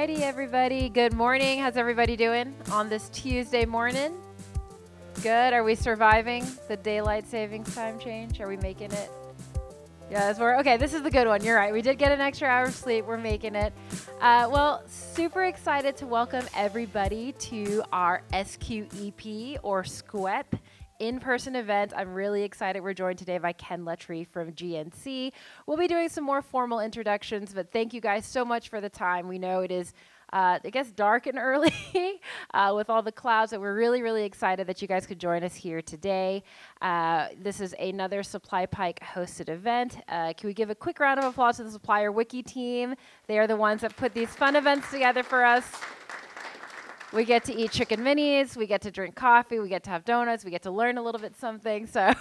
righty, everybody. Good morning. How's everybody doing on this Tuesday morning? Good. Are we surviving the daylight savings time change? Are we making it? Yes, okay. This is the good one. You're right. We did get an extra hour of sleep. We're making it. Well, super excited to welcome everybody to our SQEP or SQEP in-person event. I'm really excited. We're joined today by Ken Lettre from GNC. We'll be doing some more formal introductions, but thank you guys so much for the time. We know it is, I guess, dark and early with all the clouds, but we're really, really excited that you guys could join us here today. This is another Supply Pike hosted event. Can we give a quick round of applause to the SupplierWiki team? They are the ones that put these fun events together for us. We get to eat chicken minis, we get to drink coffee, we get to have donuts, we get to learn a little bit something, so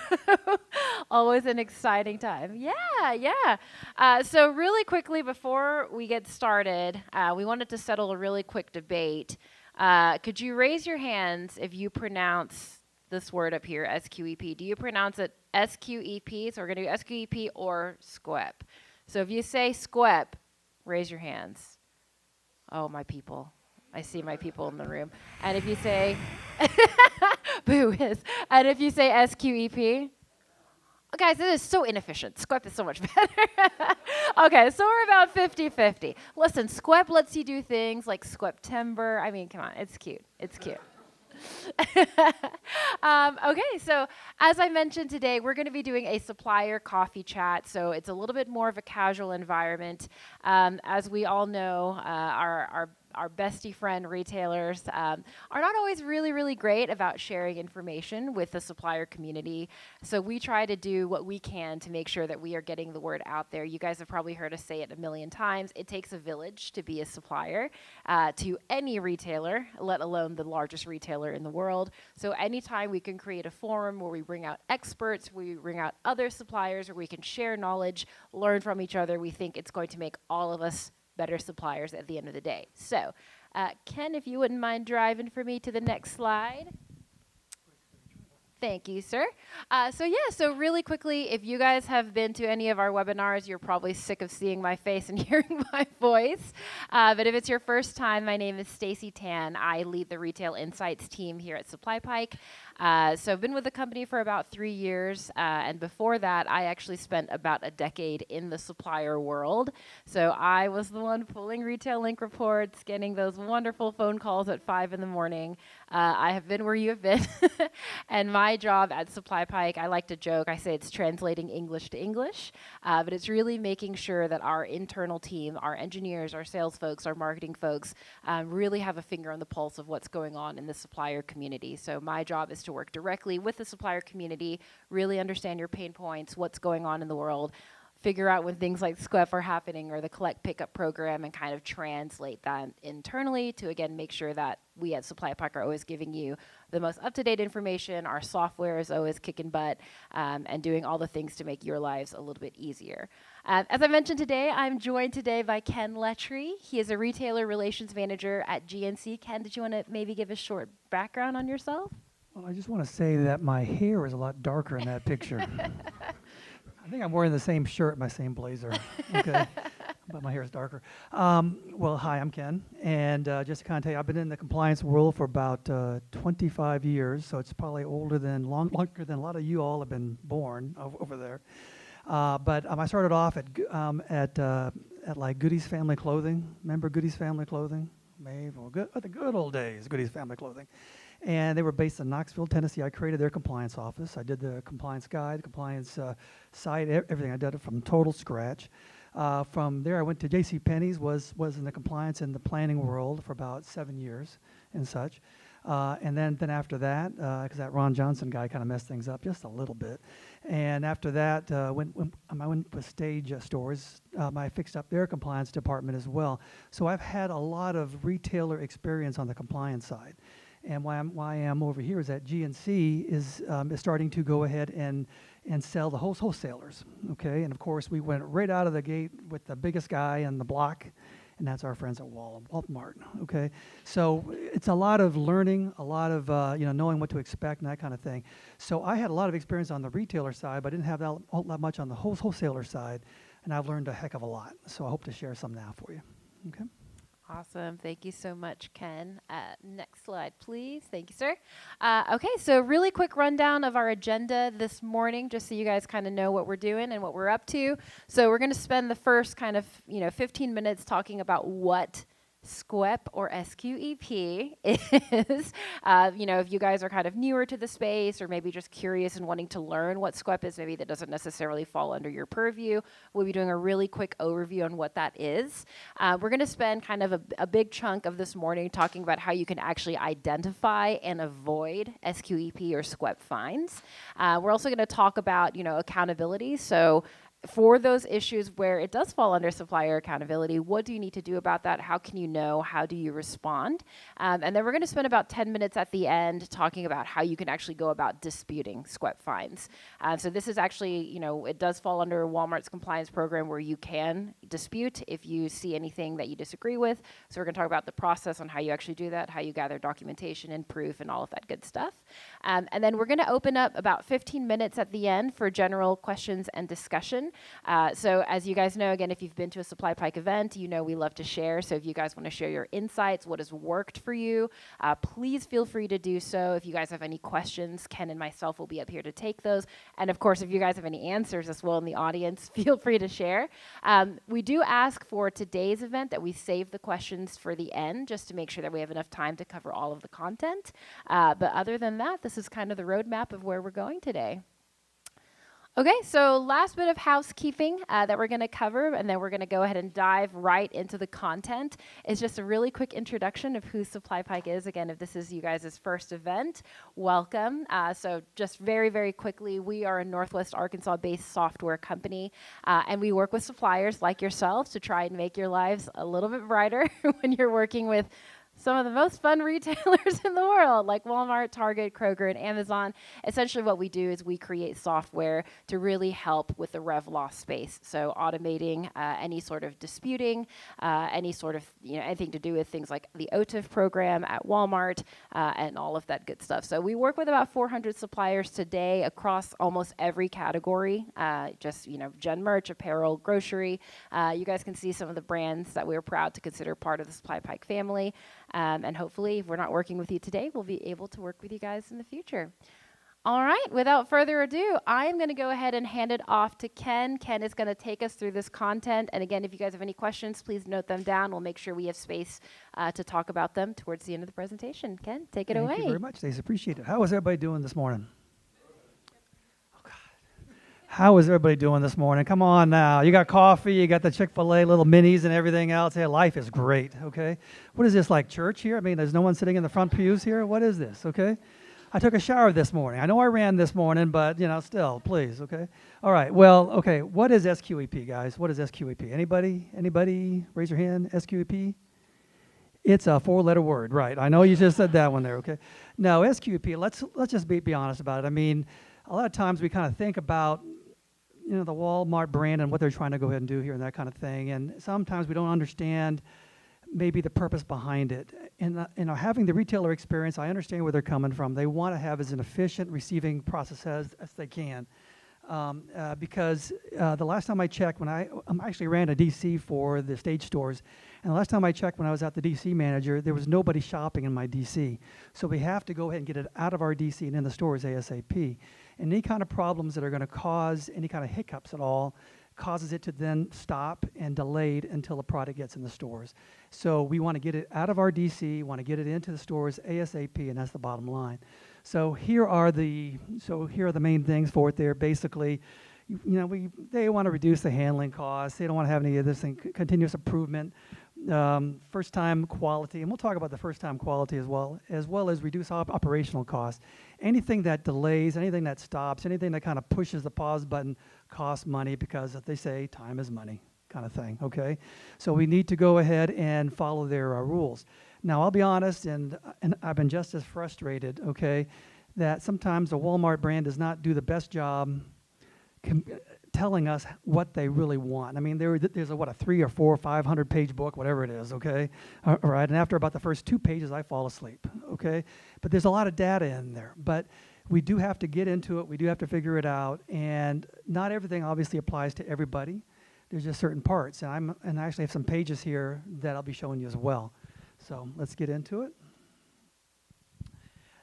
always an exciting time. Yeah. So really quickly before we get started, we wanted to settle a really quick debate. Could you raise your hands if you pronounce this word up here, SQEP? Do you pronounce it SQEP? So we're going to do SQEP or SQEP. So if you say SQEP, raise your hands. Oh, my people. I see my people in the room. And if you say, boo is, and if you say SQEP, oh, guys, this is so inefficient. SQEP is so much better. Okay, so we're about 50-50. Listen, SQEP lets you do things like SQEP-timber. I mean, come on, it's cute. It's cute. Okay, so as I mentioned today, we're going to be doing a supplier coffee chat, so it's a little bit more of a casual environment. As we all know, our bestie friend retailers are not always really, really great about sharing information with the supplier community. So we try to do what we can to make sure that we are getting the word out there. You guys have probably heard us say it a million times. It takes a village to be a supplier to any retailer, let alone the largest retailer in the world. So anytime we can create a forum where we bring out experts, we bring out other suppliers, where we can share knowledge, learn from each other, we think it's going to make all of us better suppliers at the end of the day. So, Ken, if you wouldn't mind driving for me to the next slide. Thank you, sir. So really quickly, if you guys have been to any of our webinars, you're probably sick of seeing my face and hearing my voice. But if it's your first time, my name is Stacy Tan. I lead the Retail Insights team here at Supply Pike. So I've been with the company for about 3 years, and before that, I actually spent about a decade in the supplier world. So I was the one pulling retail link reports, getting those wonderful phone calls at 5 in the morning. I have been where you have been, and my job at Supply Pike, I like to joke, I say it's translating English to English, but it's really making sure that our internal team, our engineers, our sales folks, our marketing folks, really have a finger on the pulse of what's going on in the supplier community. So my job is to work directly with the supplier community, really understand your pain points, what's going on in the world, figure out when things like SQEP are happening or the collect pickup program, and kind of translate that internally to, again, make sure that we at Supply Pike are always giving you the most up-to-date information. Our software is always kicking butt and doing all the things to make your lives a little bit easier. As I mentioned today, I'm joined today by Ken Lettre. He is a retailer relations manager at GNC. Ken, did you want to maybe give a short background on yourself? Well, I just want to say that my hair is a lot darker in that picture. I think I'm wearing the same shirt, my same blazer, okay, but my hair is darker. Well, hi, I'm Ken, and just to kind of tell you, I've been in the compliance world for about 25 years, so it's probably longer than a lot of you all have been born over there. But I started off at like Goody's Family Clothing. Remember Goody's Family Clothing? Maybe, well, the good old days, Goody's Family Clothing. And they were based in Knoxville, Tennessee. I created their compliance office. I did the compliance guide, compliance site, everything. I did it from total scratch. From there, I went to JCPenney's, was in the compliance and the planning world for about 7 years and such. And then after that, because that Ron Johnson guy kind of messed things up just a little bit. And after that, when I went with Stage Stores, I fixed up their compliance department as well. So I've had a lot of retailer experience on the compliance side. And why I am over here is that GNC is starting to go ahead and sell the wholesalers, okay? And of course, we went right out of the gate with the biggest guy in the block, and that's our friends at Walmart, okay? So it's a lot of learning, a lot of knowing what to expect and that kind of thing. So I had a lot of experience on the retailer side, but I didn't have all that much on the wholesaler side, and I've learned a heck of a lot. So I hope to share some now for you, okay? Awesome. Thank you so much, Ken. Next slide, please. Thank you, sir. Okay, so really quick rundown of our agenda this morning, just so you guys kind of know what we're doing and what we're up to. So we're going to spend the first kind of 15 minutes talking about what SQEP or SQEP is. If you guys are kind of newer to the space or maybe just curious and wanting to learn what SQEP is, maybe that doesn't necessarily fall under your purview, we'll be doing a really quick overview on what that is. We're going to spend kind of a big chunk of this morning talking about how you can actually identify and avoid SQEP or SQEP fines. We're also going to talk about, accountability. So for those issues where it does fall under supplier accountability, what do you need to do about that? How can you know? How do you respond? And then we're going to spend about 10 minutes at the end talking about how you can actually go about disputing SQEP fines. So this is actually, it does fall under Walmart's compliance program where you can dispute if you see anything that you disagree with. So we're going to talk about the process on how you actually do that, how you gather documentation and proof and all of that good stuff. And then we're going to open up about 15 minutes at the end for general questions and discussion. So as you guys know, again, if you've been to a Supply Pike event, we love to share. So if you guys want to share your insights, what has worked for you, please feel free to do so. If you guys have any questions, Ken and myself will be up here to take those. And of course, if you guys have any answers as well in the audience, feel free to share. We do ask for today's event that we save the questions for the end, just to make sure that we have enough time to cover all of the content. But other than that, this is kind of the roadmap of where we're going today. Okay, so last bit of housekeeping that we're going to cover, and then we're going to go ahead and dive right into the content, is just a really quick introduction of who Supply Pike is. Again, if this is you guys' first event, welcome. So just very, very quickly, we are a Northwest Arkansas-based software company, and we work with suppliers like yourselves to try and make your lives a little bit brighter when you're working with some of the most fun retailers in the world, like Walmart, Target, Kroger, and Amazon. Essentially what we do is we create software to really help with the rev loss space. So automating any sort of disputing, any sort of, anything to do with things like the OTIF program at Walmart, and all of that good stuff. So we work with about 400 suppliers today across almost every category, gen merch, apparel, grocery. You guys can see some of the brands that we're proud to consider part of the Supply Pike family. And hopefully, if we're not working with you today, we'll be able to work with you guys in the future. All right, without further ado, I'm going to go ahead and hand it off to Ken. Ken is going to take us through this content. And again, if you guys have any questions, please note them down. We'll make sure we have space to talk about them towards the end of the presentation. Ken, take it away. Thank you very much, Stacey. Appreciate it. How is everybody doing this morning? How is everybody doing this morning? Come on now. You got coffee, you got the Chick-fil-A little minis and everything else. Hey, life is great, okay? What is this, like church here? I mean, there's no one sitting in the front pews here? What is this, okay? I took a shower this morning. I know I ran this morning, but, still, please, okay? All right, well, okay, what is SQEP, guys? What is SQEP? Anybody? Raise your hand. SQEP? It's a four-letter word, right? I know you just said that one there, okay? No, SQEP, let's just be honest about it. I mean, a lot of times we kind of think about the Walmart brand and what they're trying to go ahead and do here and that kind of thing. And sometimes we don't understand maybe the purpose behind it. And having the retailer experience, I understand where they're coming from. They want to have as an efficient receiving process as they can. Because the last time I checked, I actually ran a DC for the stage stores, and the last time I checked when I was at the DC manager, there was nobody shopping in my DC. So we have to go ahead and get it out of our DC and in the stores ASAP. And any kind of problems that are going to cause any kind of hiccups at all causes it to then stop and delayed until the product gets in the stores. So we want to get it out of our DC, want to get it into the stores ASAP, and that's the bottom line. So here are the main things for it there. Basically, they want to reduce the handling costs. They don't want to have any of this thing, continuous improvement, first-time quality, and we'll talk about the first-time quality as well as reduce operational costs. Anything that delays, anything that stops, anything that kind of pushes the pause button costs money because, as they say, time is money kind of thing, okay? So we need to go ahead and follow their rules. Now, I'll be honest, and I've been just as frustrated, okay, that sometimes the Walmart brand does not do the best job telling us what they really want. I mean, there's a 300 or 400 or 500 page book, whatever it is, okay? All right, and after about the first 2 pages, I fall asleep, okay? But there's a lot of data in there. But we do have to get into it. We do have to figure it out. And not everything obviously applies to everybody. There's just certain parts, and I actually have some pages here that I'll be showing you as well. So let's get into it.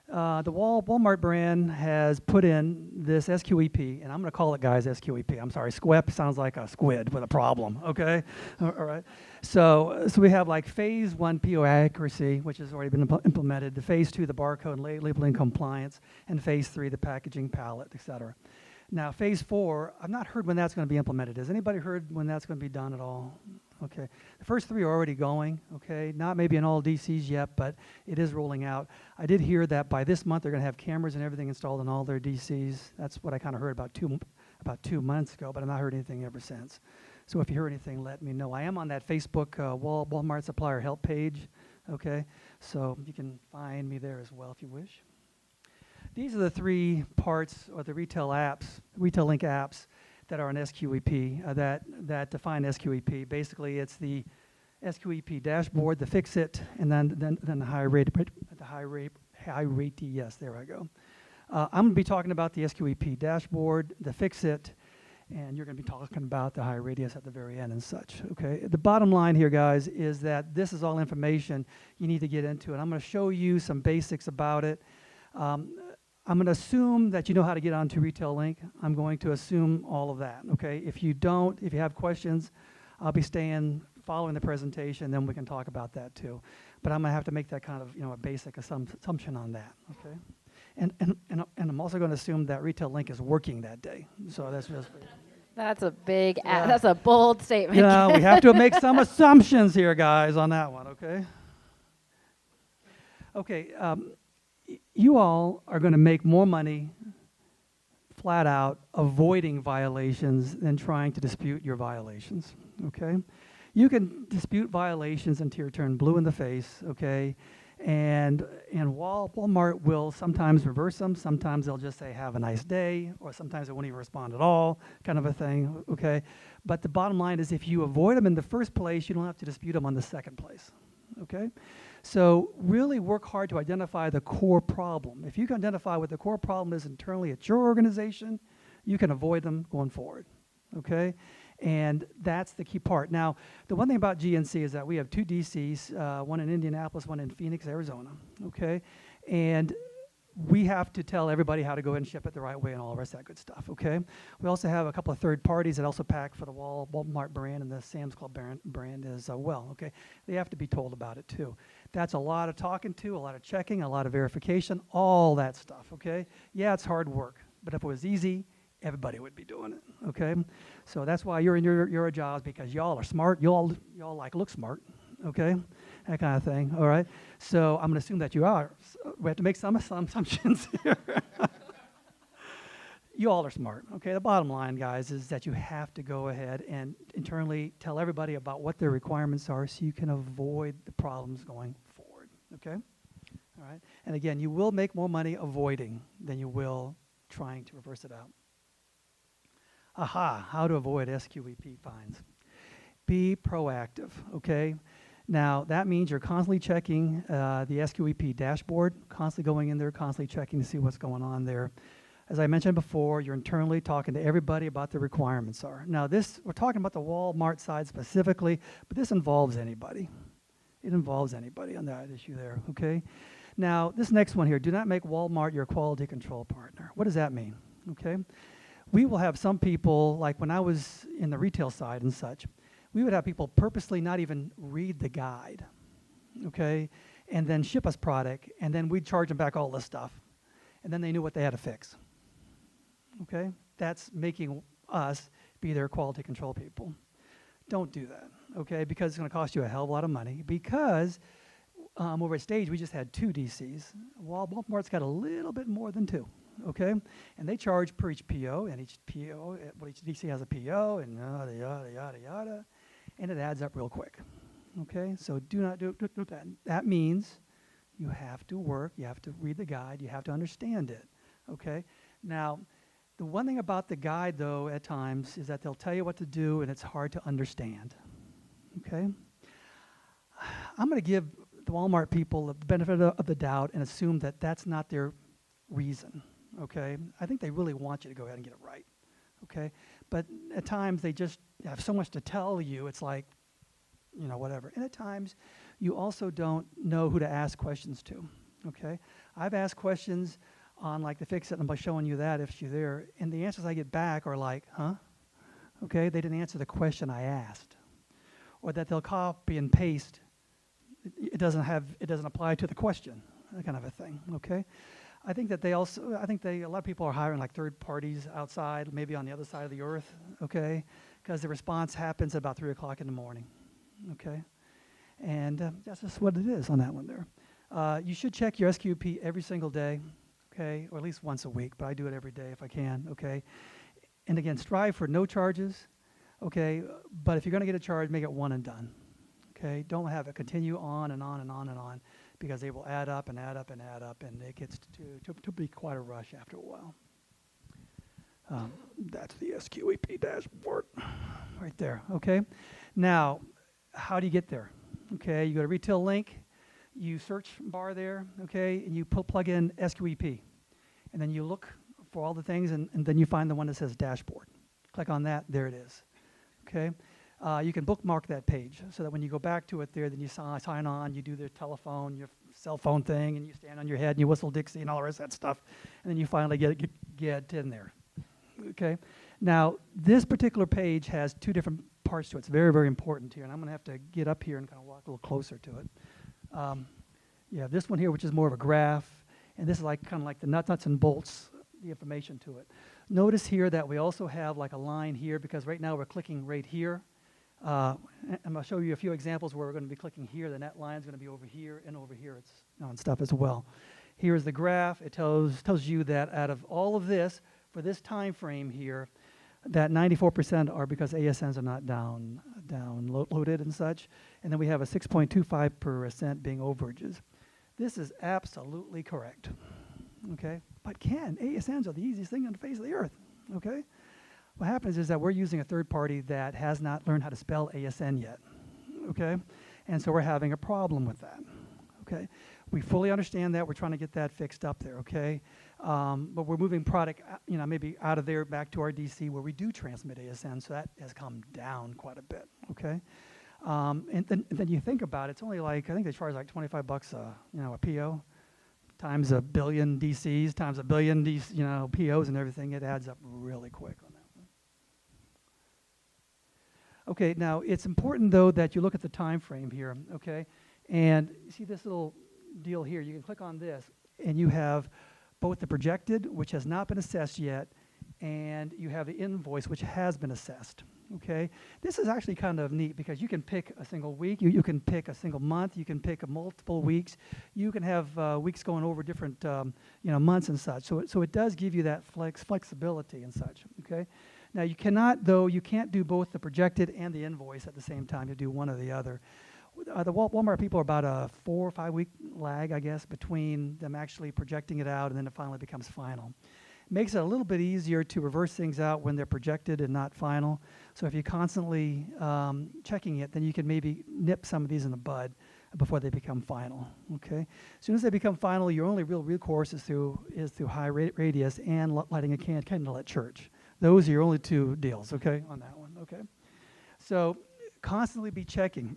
The Walmart brand has put in this SQEP, and I'm going to call it, guys, SQEP. I'm sorry, SQEP sounds like a squid with a problem, okay? All right. So we have like phase 1 PO accuracy, which has already been implemented, the phase 2, the barcode and labeling compliance, and phase 3, the packaging palette, et cetera. Now, phase 4, I've not heard when that's going to be implemented. Has anybody heard when that's going to be done at all? Okay. The first 3 are already going, okay? Not maybe in all DCs yet, but it is rolling out. I did hear that by this month they're going to have cameras and everything installed in all their DCs. That's what I kind of heard about 2 months ago, but I've not heard anything ever since. So if you hear anything, let me know. I am on that Facebook Walmart Supplier Help page, okay? So you can find me there as well if you wish. These are the 3 parts or the retail link apps that are on SQEP, that define SQEP. Basically, it's the SQEP dashboard, the fix-it, and then the high rate DS. There I go. I'm going to be talking about the SQEP dashboard, the fix-it, and you're going to be talking about the high radius at the very end and such. Okay. The bottom line here, guys, is that this is all information you need to get into, and I'm going to show you some basics about it. I'm going to assume that you know how to get onto Retail Link. I'm going to assume all of that, okay? If you don't, if you have questions, I'll be staying following the presentation, then we can talk about that too. But I'm going to have to make that kind of, a basic assumption on that, okay? And I'm also going to assume that Retail Link is working that day. So that's just... That's a big, that's a bold statement. Yeah, we have to make some assumptions here, guys, on that one, okay? Okay, you all are going to make more money flat out avoiding violations than trying to dispute your violations, okay? You can dispute violations until you're turned blue in the face, okay? And Walmart will sometimes reverse them. Sometimes they'll just say, have a nice day, or sometimes they won't even respond at all, kind of a thing, okay? But the bottom line is if you avoid them in the first place, you don't have to dispute them on the second place, okay? So really work hard to identify the core problem. If you can identify what the core problem is internally at your organization, you can avoid them going forward, okay? And that's the key part. Now, the one thing about GNC is that we have 2 DCs, one in Indianapolis, one in Phoenix, Arizona, okay? And we have to tell everybody how to go ahead and ship it the right way and all the rest of that good stuff, okay? We also have a couple of third parties that also pack for the Walmart brand and the Sam's Club brand as well, okay? They have to be told about it too. That's a lot of talking to, a lot of checking, a lot of verification, all that stuff, okay? Yeah, it's hard work, but if it was easy, everybody would be doing it, okay? So that's why you're in your jobs, because y'all are smart, y'all like look smart, okay? That kind of thing, all right? So I'm going to assume that you are. So we have to make some assumptions here. You all are smart, okay? The bottom line, guys, is that you have to go ahead and internally tell everybody about what their requirements are so you can avoid the problems going forward, okay? All right? And again, you will make more money avoiding than you will trying to reverse it out. Aha, how to avoid SQEP fines. Be proactive, okay? Now, that means you're constantly checking the SQEP dashboard, constantly going in there, constantly checking to see what's going on there. As I mentioned before, you're internally talking to everybody about the requirements are. Now, we're talking about the Walmart side specifically, but this involves anybody. It involves anybody on that issue there, okay? Now, this next one here, do not make Walmart your quality control partner. What does that mean, okay? We will have some people, like when I was in the retail side and such, we would have people purposely not even read the guide, okay, and then ship us product, and then we'd charge them back all this stuff, and then they knew what they had to fix, okay? That's making us be their quality control people. Don't do that, okay, because it's going to cost you a hell of a lot of money, because over at Stage, we just had 2 DCs. Walmart's got a little bit more than 2. Okay, and they charge per each PO, and each PO, well, each DC has a PO, and yada, yada, yada, yada, and it adds up real quick. Okay, so do not do that. That means you have to work, you have to read the guide, you have to understand it. Okay, now, the one thing about the guide, though, at times, is that they'll tell you what to do, and it's hard to understand. Okay, I'm going to give the Walmart people the benefit of the doubt and assume that that's not their reason. Okay, I think they really want you to go ahead and get it right, okay? But at times they just have so much to tell you, it's like, whatever. And at times, you also don't know who to ask questions to, okay? I've asked questions on like the fix-it, and by showing you that if you're there, and the answers I get back are like, huh? Okay, they didn't answer the question I asked. Or that they'll copy and paste, it doesn't apply to the question, that kind of a thing, okay? I think a lot of people are hiring like third parties outside, maybe on the other side of the earth, okay? Because the response happens at about 3 o'clock in the morning, okay? And that's just what it is on that one there. You should check your SQEP every single day, okay? Or at least once a week, but I do it every day if I can, okay? And again, strive for no charges, okay? But if you're going to get a charge, make it one and done, okay? Don't have it continue on and on and on and on, because they will add up and add up and add up, and it gets to be quite a rush after a while. That's the SQEP dashboard right there, okay? Now, how do you get there? Okay, you go to retail link, you search bar there, okay, and you plug in SQEP. And then you look for all the things, and then you find the one that says dashboard. Click on that, there it is, okay? You can bookmark that page so that when you go back to it there, then you sign on, you do the telephone, your cell phone thing, and you stand on your head and you whistle Dixie and all the rest of that stuff, and then you finally get in there, okay? Now, this particular page has two different parts to it. It's very, very important here, and I'm going to have to get up here and kind of walk a little closer to it. You have this one here, which is more of a graph, and this is like kind of like the nuts and bolts, the information to it. Notice here that we also have like a line here, because right now we're clicking right here. I'm going to show you a few examples where we're going to be clicking here. The net line is going to be over here, and over here it's and stuff as well. Here's the graph. It tells you that out of all of this, for this time frame here, that 94% are because ASNs are not downloaded and such. And then we have a 6.25% being overages. This is absolutely correct, okay? But Ken, ASNs are the easiest thing on the face of the earth, okay? What happens is that we're using a third party that has not learned how to spell ASN yet, okay? And so we're having a problem with that, okay? We fully understand that. We're trying to get that fixed up there, okay? But we're moving product, maybe out of there back to our DC where we do transmit ASN, so that has come down quite a bit, okay? And then you think about it, it's only like, I think they charge like $25 a PO, times a billion DCs, times a billion POs and everything. It adds up really quick on that one. Okay, now it's important though that you look at the time frame here, okay? And you see this little deal here, you can click on this and you have both the projected, which has not been assessed yet, and you have the invoice, which has been assessed, okay? This is actually kind of neat because you can pick a single week, you can pick a single month, you can pick multiple weeks, you can have weeks going over different months and such. So it does give you that flexibility and such, okay? Now you can't do both the projected and the invoice at the same time. You do one or the other. The Walmart people are about a 4 or 5 week lag, I guess, between them actually projecting it out and then it finally becomes final. Makes it a little bit easier to reverse things out when they're projected and not final. So if you're constantly checking it, then you can maybe nip some of these in the bud before they become final, okay? As soon as they become final, your only real recourse is through high radius and lighting a candle at church. Those are your only two deals, okay, on that one, okay? So constantly be checking.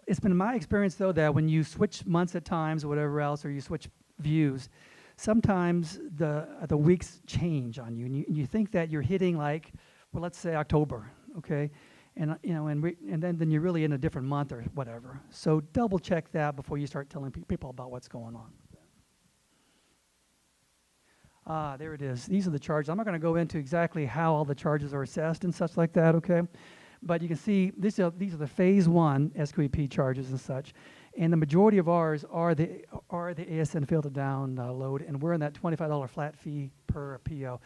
It's been my experience, though, that when you switch months at times or whatever else, or you switch views, sometimes the weeks change on you, and you think that you're hitting like, well, let's say October, okay, and then you're really in a different month or whatever. So double check that before you start telling people about what's going on. There it is. These are the charges. I'm not going to go into exactly how all the charges are assessed and such like that, okay? But you can see these are the phase 1 SQEP charges and such. And the majority of ours are the ASN failed to download, and we're in that $25 flat fee per PO.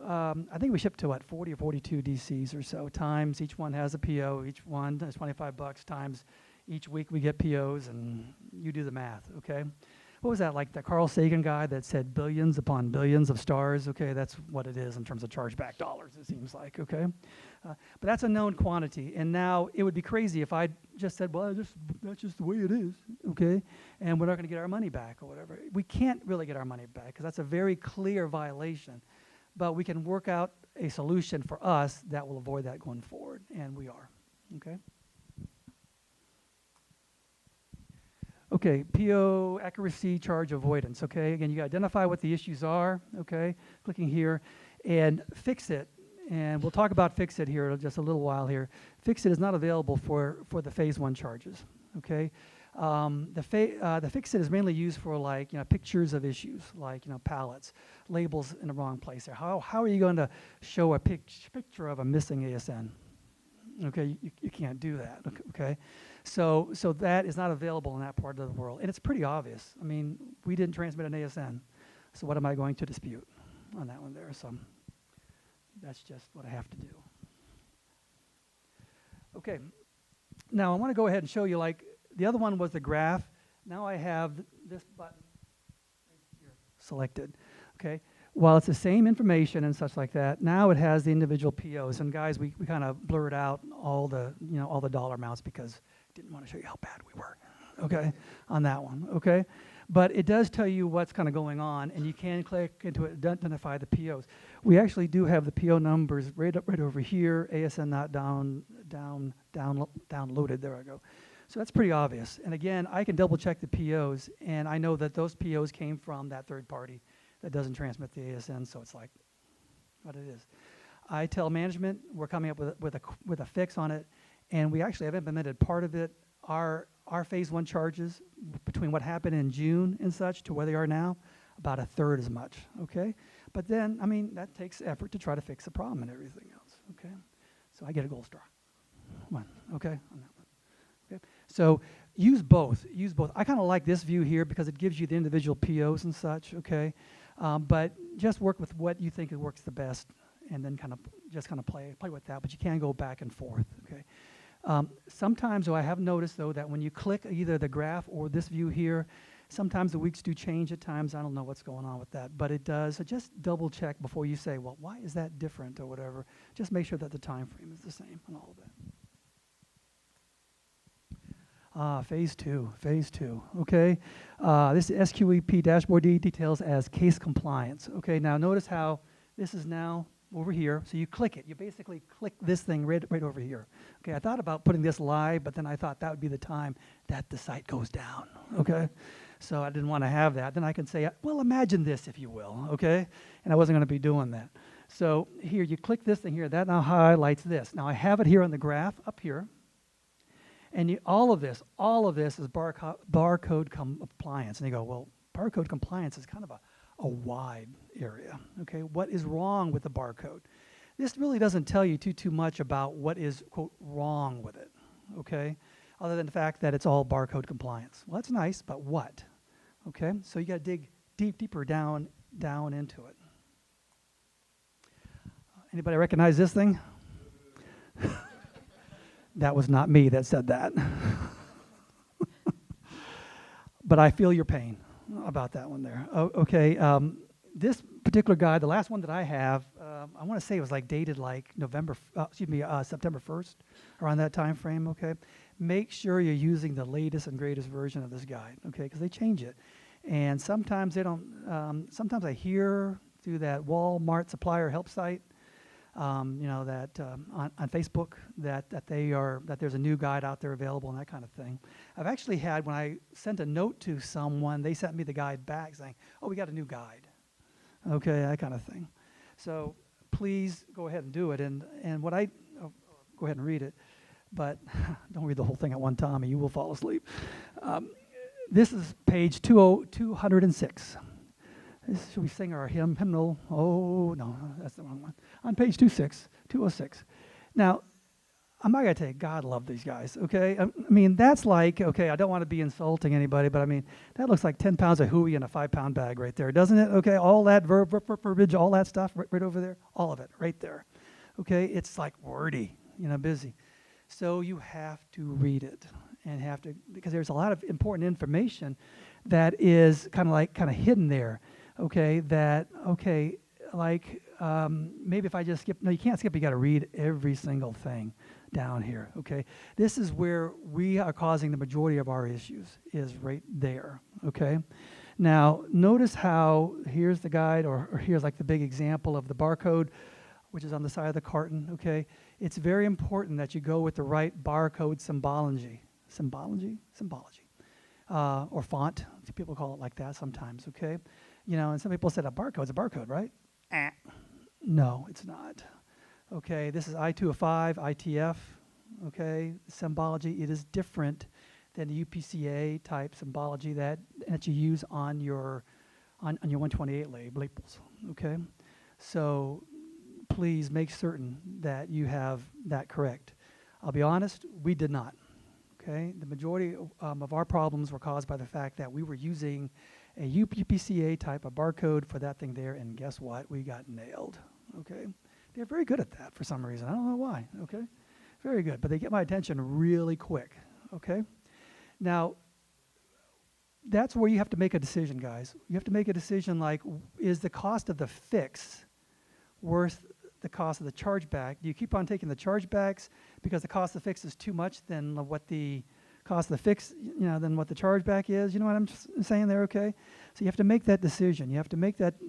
I think we ship to 40 or 42 DCs or so, times each one has a PO, each one is $25, times each week we get POs, and you do the math, okay? What was that, like the Carl Sagan guy that said billions upon billions of stars? Okay, that's what it is in terms of chargeback dollars, it seems like, okay? But that's a known quantity, and now it would be crazy if I just said, well, that's just the way it is, okay? And we're not going to get our money back or whatever. We can't really get our money back because that's a very clear violation. but we can work out a solution for us that will avoid that going forward, and we are, okay? Okay, PO accuracy charge avoidance, okay? Again, you identify what the issues are, okay? Clicking here, and fix it. And we'll talk about fix it here in just a little while here. Fix it is not available for the phase 1 charges, okay? The fix it is mainly used for, like, pictures of issues, like, pallets, labels in the wrong place there. How are you going to show a picture of a missing ASN? Okay, you can't do that, okay? So that is not available in that part of the world. And it's pretty obvious. I mean, we didn't transmit an ASN, so what am I going to dispute on that one there? So that's just what I have to do. Okay, now I want to go ahead and show you, like, the other one was the graph. Now I have this button right here selected, okay? While it's the same information and such like that, now it has the individual POs. And guys, we kind of blurred out all the, all the dollar amounts because I didn't want to show you how bad we were, okay, on that one, okay? But it does tell you what's kind of going on, and you can click into it to identify the POs. We actually do have the PO numbers right over here, ASN not downloaded, there I go. So that's pretty obvious. And again, I can double check the POs, and I know that those POs came from that third party that doesn't transmit the ASN, so it's like what it is. I tell management we're coming up with a fix on it, and we actually have implemented part of it. Our phase 1 charges between what happened in June and such to where they are now, about a third as much, okay? But then, I mean, that takes effort to try to fix the problem and everything else, okay? So I get a gold star. One, okay, on that one. Okay. So use both. Use both. I kind of like this view here because it gives you the individual POs and such, okay? But just work with what you think works the best, and then kind of play with that. But you can go back and forth, okay? Sometimes, though, I have noticed, though, that when you click either the graph or this view here, sometimes the weeks do change at times. I don't know what's going on with that, but it does. So just double check before you say, well, why is that different or whatever? Just make sure that the time frame is the same and all of that. Phase 2, okay? This is SQEP dashboard details as case compliance. Okay, now notice how this is now over here. So you click it. You basically click this thing right over here. Okay, I thought about putting this live, but then I thought that would be the time that the site goes down, okay? So I didn't want to have that. Then I can say, well, imagine this, if you will, okay? And I wasn't going to be doing that. So here, you click this thing here. That now highlights this. Now I have it here on the graph up here. And all of this is barcode compliance. And you go, well, barcode compliance is kind of a wide area. Okay, what is wrong with the barcode? This really doesn't tell you too much about what is, quote, wrong with it, okay? Other than the fact that it's all barcode compliance. Well, that's nice, but what? Okay, so you got to dig deeper down into it. Anybody recognize this thing? That was not me that said that. But I feel your pain about that one there. Okay, this particular guide, the last one that I have, I want to say it was like dated like September 1st, around that time frame, okay? Make sure you're using the latest and greatest version of this guide, okay? Because they change it. And sometimes they don't, sometimes I hear through that Walmart supplier help site, that on Facebook that there's a new guide out there available and that kind of thing. I've actually had, when I sent a note to someone, they sent me the guide back saying, oh, we got a new guide. Okay, that kind of thing. So please go ahead and do it. And what go ahead and read it, but don't read the whole thing at one time or you will fall asleep. This is page 206. Should we sing our hymnal? Oh, no, that's the wrong one. On page 206. Now, I'm not going to tell you, God love these guys, okay? I mean, that's like, okay, I don't want to be insulting anybody, but I mean, that looks like 10 pounds of hooey in a 5-pound bag right there, doesn't it? Okay, all that verbiage, all that stuff right over there, all of it right there. Okay, it's like wordy, busy. So you have to read it and because there's a lot of important information that is kind of hidden there. Okay, maybe if I just skip, no, you can't skip, you got to read every single thing down here, okay? This is where we are causing the majority of our issues, is right there, okay? Now, notice how here's the guide, or here's like the big example of the barcode, which is on the side of the carton, okay? It's very important that you go with the right barcode symbology. Or font. People call it like that sometimes, okay? You know, and some people said a barcode's a barcode, right? No, it's not. Okay, this is I-205, ITF, okay? Symbology, it is different than the UPCA type symbology that you use on your 128 labels, okay? So please make certain that you have that correct. I'll be honest, we did not. Okay, the majority of our problems were caused by the fact that we were using a UPCA type of barcode for that thing there, and guess what? We got nailed. Okay, they're very good at that for some reason. I don't know why. Okay, very good, but they get my attention really quick. Okay, now that's where you have to make a decision, guys. You have to make a decision like, is the cost of the fix worth the cost of the chargeback? Do you keep on taking the chargebacks because the cost of the fix is too much than what the cost of the fix, than what the chargeback is? You know what I'm saying there, okay? So you have to make that decision. You have to make that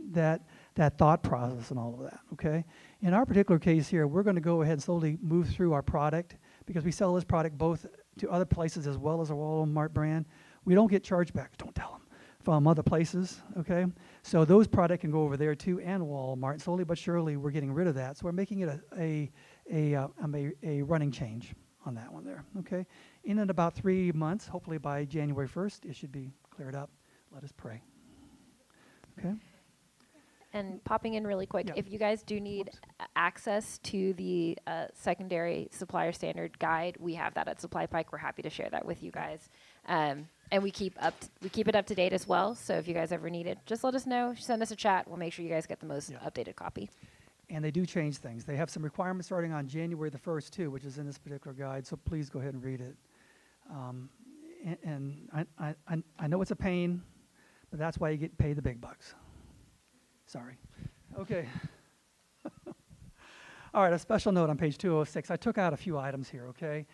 thought process and all of that, okay? In our particular case here, we're going to go ahead and slowly move through our product because we sell this product both to other places as well as our Walmart brand. We don't get chargebacks, don't tell them, from other places, okay? So those products can go over there too, and Walmart. Slowly but surely, we're getting rid of that. So we're making it a running change on that one there, okay? In about 3 months, hopefully by January 1st, it should be cleared up. Let us pray, okay? And popping in really quick, Yeah. if you guys do need access to the secondary supplier standard guide, we have that at Supply Pike. We're happy to share that with you guys. And we keep it up to date as well. So if you guys ever need it, just let us know. Send us a chat. We'll make sure you guys get the most updated copy. And they do change things. They have some requirements starting on January the 1st too, which is in this particular guide. So please go ahead and read it. And I know it's a pain, but that's why you get paid the big bucks. Sorry. Okay. All right, a special note on page 206. I took out a few items here, okay?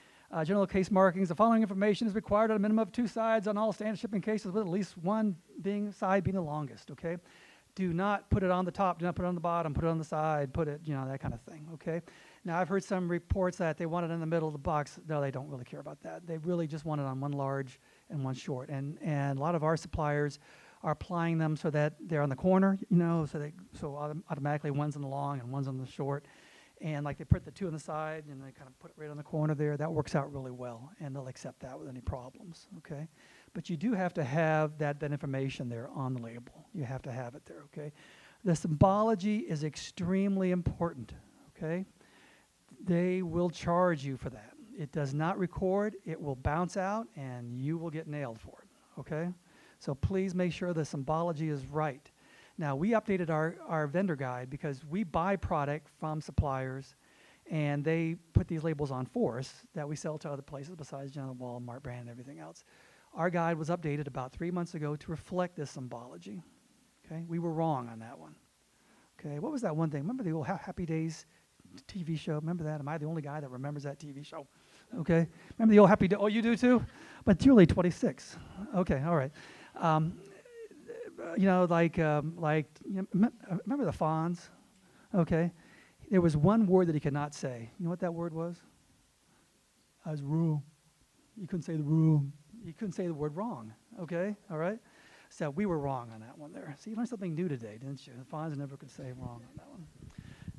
General case markings. The following information is required at a minimum of 2 sides on all standard shipping cases with at least one side being the longest, okay? Do not put it on the top. Do not put it on the bottom. Put it on the side. Put it, that kind of thing, okay? Now, I've heard some reports that they want it in the middle of the box. No, they don't really care about that. They really just want it on one large and one short. And a lot of our suppliers are applying them so that they're on the corner, so automatically one's on the long and one's on the short. And like they put the 2 on the side and they kind of put it right on the corner there. That works out really well, and they'll accept that with any problems, okay? But you do have to have that information there on the label. You have to have it there, okay? The symbology is extremely important, okay? They will charge you for that. It does not record. It will bounce out, and you will get nailed for it, okay? So please make sure the symbology is right. Now, we updated our vendor guide because we buy product from suppliers, and they put these labels on for us that we sell to other places besides the Walmart brand and everything else. Our guide was updated about 3 months ago to reflect this symbology. Okay, we were wrong on that one. Okay, what was that one thing? Remember the old Happy Days TV show? Remember that? Am I the only guy that remembers that TV show? Okay, remember the old Happy Days? Oh, you do too? But you're only 26. Okay, all right. Remember the Fonz? Okay, there was one word that he could not say. You know what that word was? It was room. You couldn't say the room. You couldn't say the word wrong. Okay, all right. So we were wrong on that one there. So you learned something new today, didn't you? The Fonz never could say wrong on that one.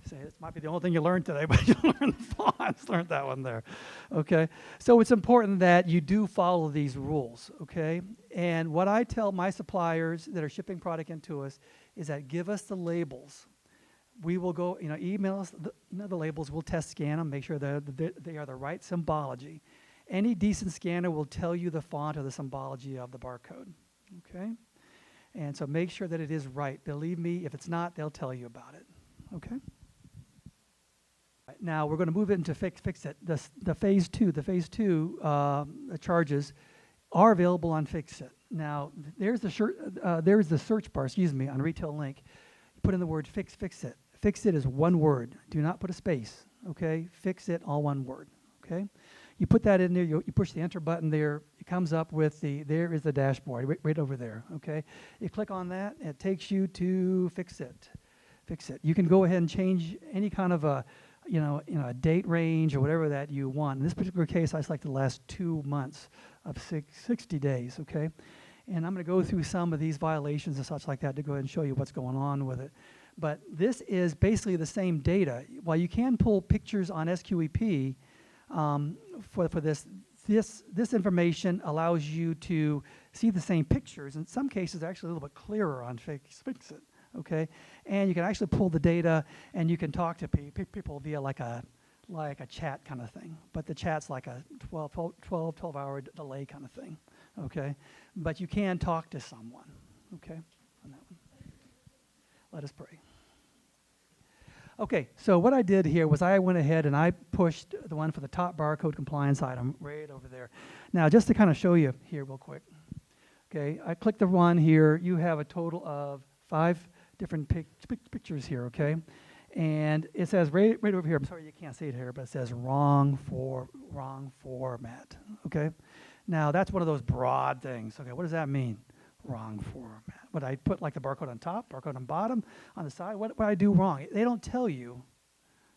Say this might be the only thing you learned today, but you learned the Fonz, learned that one there. Okay, so it's important that you do follow these rules. Okay, and what I tell my suppliers that are shipping product into us is that give us the labels. We will go, email us the labels. We'll test scan them, make sure that they are the right symbology. Any decent scanner will tell you the font or the symbology of the barcode. Okay, and so make sure that it is right. Believe me, if it's not, they'll tell you about it. Okay. Now we're going to move into Fix It. The phase two charges are available on Fix It. Now there's the search bar, on Retail Link. You put in the word Fix It. Fix It is one word. Do not put a space. Okay, Fix It, all one word. Okay, You put that in there, you push the enter button there, it comes up with there is the dashboard, right over there, okay? You click on that, and it takes you to fix it. You can go ahead and change any kind of a date range or whatever that you want. In this particular case, I selected the last 2 months of 60 days, okay? And I'm going to go through some of these violations and such like that to go ahead and show you what's going on with it. But this is basically the same data. While you can pull pictures on SQEP, for this information allows you to see the same pictures. In some cases, actually a little bit clearer on FixIt, okay? And you can actually pull the data, and you can talk to people via like a chat kind of thing. But the chat's like a 12-hour delay kind of thing, okay? But you can talk to someone, okay, on that one. Let us pray. Okay, so what I did here was I went ahead and I pushed the one for the top barcode compliance item right over there. Now, just to kind of show you here real quick, okay, I clicked the one here. You have a total of 5 different pictures here, okay? And it says right over here, I'm sorry you can't see it here, but it says wrong format, okay? Now, that's one of those broad things, okay? What does that mean? Wrong format. Would I put like the barcode on top, barcode on bottom, on the side? What would I do wrong? They don't tell you,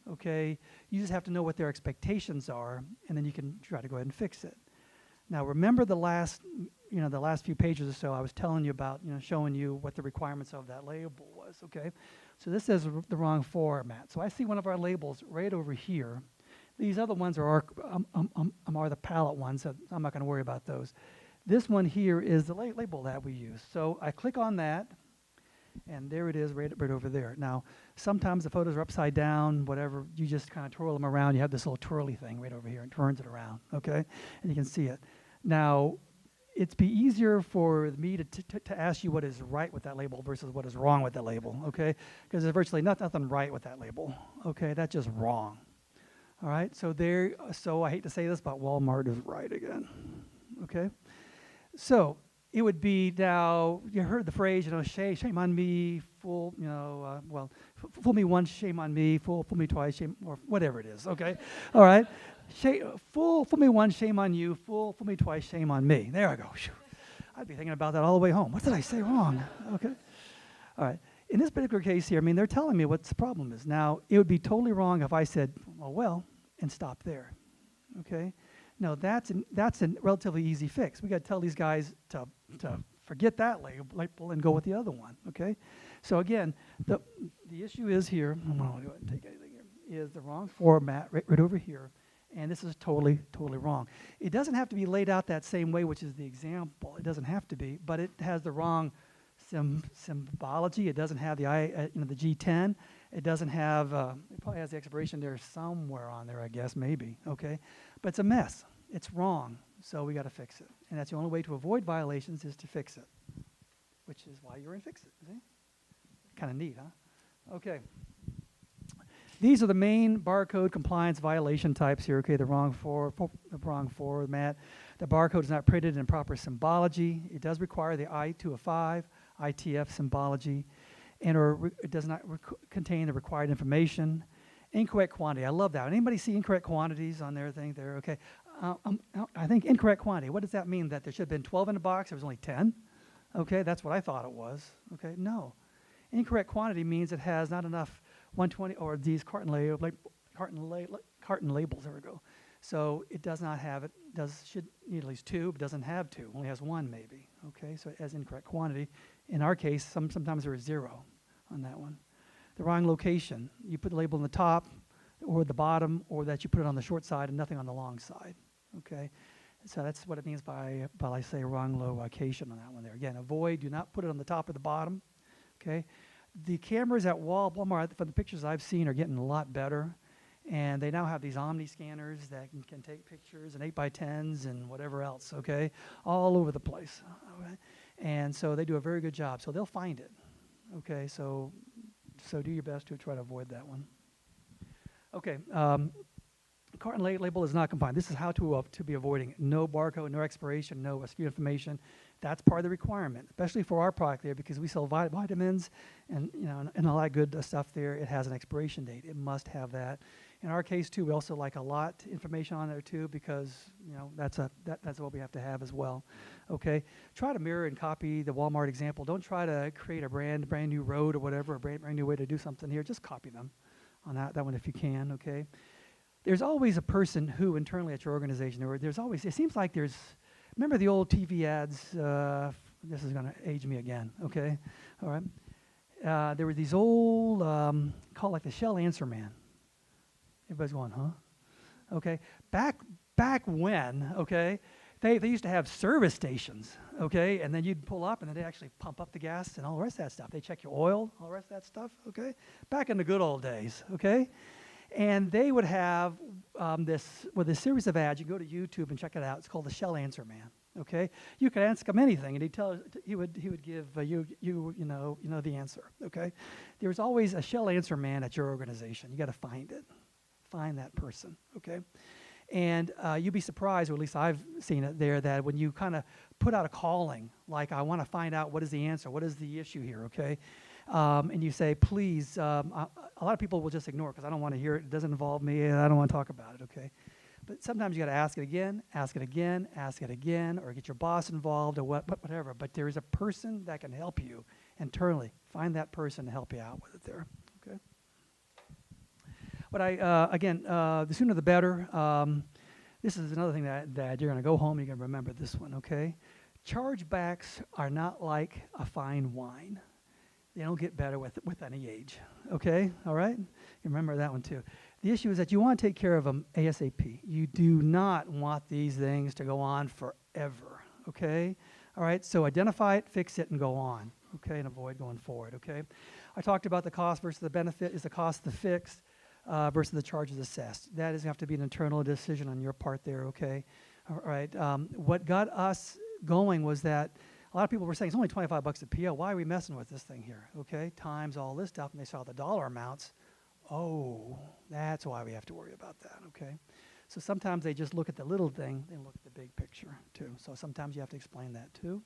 okay? You just have to know what their expectations are, and then you can try to go ahead and fix it. Now, remember the last few pages or so, I was telling you about, showing you what the requirements of that label was, okay? So this is the wrong format. So I see one of our labels right over here. These other ones are the palette ones, so I'm not going to worry about those. This one here is the label that we use. So I click on that, and there it is right over there. Now, sometimes the photos are upside down, whatever. You just kind of twirl them around. You have this little twirly thing right over here and turns it around, okay? And you can see it. Now, it'd be easier for me to ask you what is right with that label versus what is wrong with that label, okay? Because there's virtually nothing right with that label, okay? That's just wrong. All right, so I hate to say this, but Walmart is right again, okay? So it would be now, you heard the phrase, shame on me, fool me once, shame on me, fool me twice, shame, or whatever it is, okay? All right, fool me once, shame on you, fool me twice, shame on me. There I go. I'd be thinking about that all the way home. What did I say wrong? Okay, all right. In this particular case here, they're telling me what the problem is. Now, it would be totally wrong if I said, and stop there, okay? No, that's a relatively easy fix. We got to tell these guys to forget that label and go with the other one, okay? So again, the issue is here, I'm going to go ahead and take anything here, is the wrong format right over here, and this is totally wrong. It doesn't have to be laid out that same way, which is the example. It doesn't have to be, but it has the wrong symbology. It doesn't have the the G10. It doesn't have, it probably has the expiration there somewhere on there, I guess, maybe, okay? But it's a mess. It's wrong, so we got to fix it. And that's the only way to avoid violations is to fix it, which is why you're in Fix It, see? Kind of neat, huh? Okay. These are the main barcode compliance violation types here, okay? The wrong format. The barcode is not printed in proper symbology. It does require the I to a 5, ITF symbology, and it does not contain the required information. Incorrect quantity. I love that. Anybody see incorrect quantities on their thing there? Okay. I think incorrect quantity. What does that mean? That there should have been 12 in the box? There was only 10? Okay, that's what I thought it was. Okay, no. Incorrect quantity means it has not enough 120 or these carton labels. There we go. So it does not have it. Should need at least 2, but doesn't have 2. Only has 1 maybe. Okay, so it has incorrect quantity. In our case, sometimes there is 0 on that one. The wrong location. You put the label on the top or the bottom, or that you put it on the short side and nothing on the long side. Okay, so that's what it means by I say wrong location on that one there. Again, avoid. Do not put it on the top or the bottom. Okay, the cameras at Walmart, from the pictures I've seen, are getting a lot better, and they now have these Omni scanners that can take pictures and 8x10s and whatever else. Okay, all over the place. Okay? And so they do a very good job. So they'll find it. Okay, so do your best to try to avoid that one. Okay, carton label is not compliant. This is how to be avoiding it. No barcode, no expiration, no SKU information. That's part of the requirement, especially for our product there, because we sell vitamins and and all that good stuff there. It has an expiration date. It must have that. In our case too, we also like a lot information on there too, because that's what we have to have as well. Okay, try to mirror and copy the Walmart example. Don't try to create a brand new road or whatever, a brand new way to do something here. Just copy them on that one if you can. Okay, there's always a person who internally at your organization, or there's always, it seems like there's, remember the old TV ads? This is going to age me again. Okay, all right. There were these old called like the Shell Answer Man. Everybody's going, huh? Okay. Back when, okay, they used to have service stations, okay, and then you'd pull up and then they actually pump up the gas and all the rest of that stuff. They check your oil, all the rest of that stuff, okay? Back in the good old days, okay? And they would have this series of ads. You can go to YouTube and check it out. It's called the Shell Answer Man, okay? You could ask him anything and he would give you the answer, okay? There's always a Shell Answer Man at your organization. You got to find it. Find that person, okay? And you'd be surprised, or at least I've seen it there, that when you kind of put out a calling, like I want to find out what is the answer, what is the issue here, okay? And you say, please, a lot of people will just ignore it because I don't want to hear it, it doesn't involve me, and I don't want to talk about it, okay? But sometimes you got to ask it again, or get your boss involved, or whatever. But there is a person that can help you internally. Find that person to help you out with it there, okay? But the sooner the better. This is another thing that you're going to go home and you're going to remember this one, okay? Chargebacks are not like a fine wine. They don't get better with any age, okay? All right? You remember that one too. The issue is that you want to take care of them ASAP. You do not want these things to go on forever, okay? All right, so identify it, fix it, and go on, okay, and avoid going forward, okay? I talked about the cost versus the benefit. Is the cost the fixed? Versus the charges assessed. That is going to have to be an internal decision on your part there, okay? All right. What got us going was that a lot of people were saying, it's only $25 a PO. Why are we messing with this thing here, okay? Times all this stuff, and they saw the dollar amounts. Oh, that's why we have to worry about that, okay? So sometimes they just look at the little thing, they look at the big picture, too. So sometimes you have to explain that, too.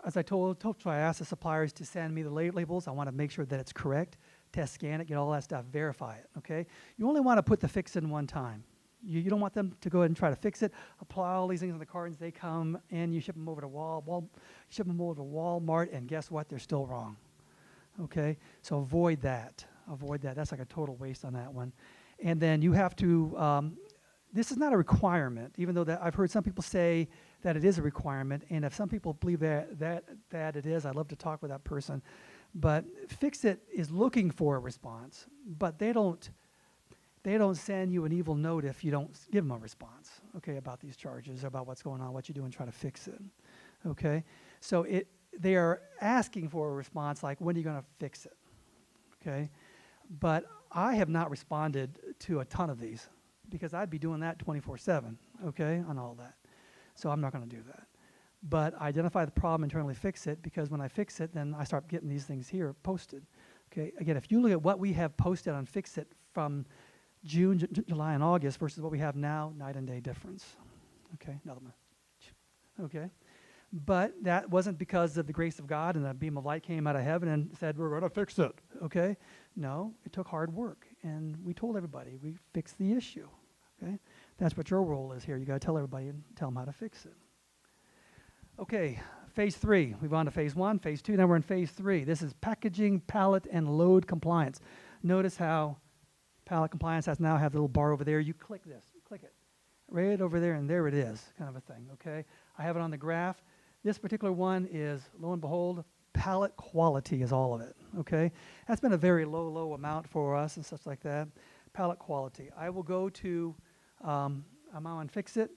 As I told you, I asked the suppliers to send me the labels. I want to make sure that it's correct. Test, scan it, get all that stuff, verify it, okay? You only want to put the fix in one time. You don't want them to go ahead and try to fix it, apply all these things in the cartons, they come and you ship them over to Walmart, and guess what? They're still wrong, okay? So avoid that. That's like a total waste on that one. And then you have to, this is not a requirement, even though I've heard some people say that it is a requirement, and if some people believe that it is, I'd love to talk with that person. But Fix-It is looking for a response, but they don't send you an evil note if you don't give them a response, okay, about these charges, about what's going on, what you do, and try to fix it, okay? So they are asking for a response like, when are you going to fix it, okay? But I have not responded to a ton of these because I'd be doing that 24/7, okay, on all that. So I'm not going to do that. But identify the problem, internally fix it, because when I fix it, then I start getting these things here posted. Okay. Again, if you look at what we have posted on Fix It from June, July, and August versus what we have now, night and day difference. Okay, another one. Okay. But that wasn't because of the grace of God and a beam of light came out of heaven and said, we're going to fix it. Okay. No, it took hard work. And we told everybody, we fixed the issue. Okay. That's what your role is here. You got to tell everybody and tell them how to fix it. Okay, phase 3. We've gone to phase 1, phase 2. Now we're in phase 3. This is packaging, pallet, and load compliance. Notice how pallet compliance has now have the little bar over there. You click this, click it right over there, and there it is, kind of a thing. Okay, I have it on the graph. This particular one is, lo and behold, pallet quality is all of it. Okay, that's been a very low amount for us and such like that. Pallet quality. I will go to, I'm on Fix It.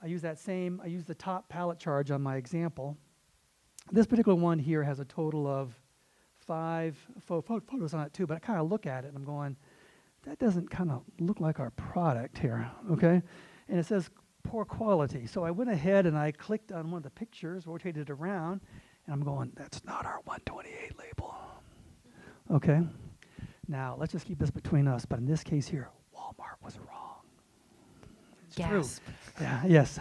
I use the top pallet charge on my example. This particular one here has a total of 5 photos on it too, but I kind of look at it and I'm going, that doesn't kind of look like our product here, okay? And it says poor quality. So I went ahead and I clicked on one of the pictures, rotated it around, and I'm going, that's not our 128 label, okay? Now, let's just keep this between us, but in this case here, Walmart was wrong. It's Gasp. true. Yeah, yes.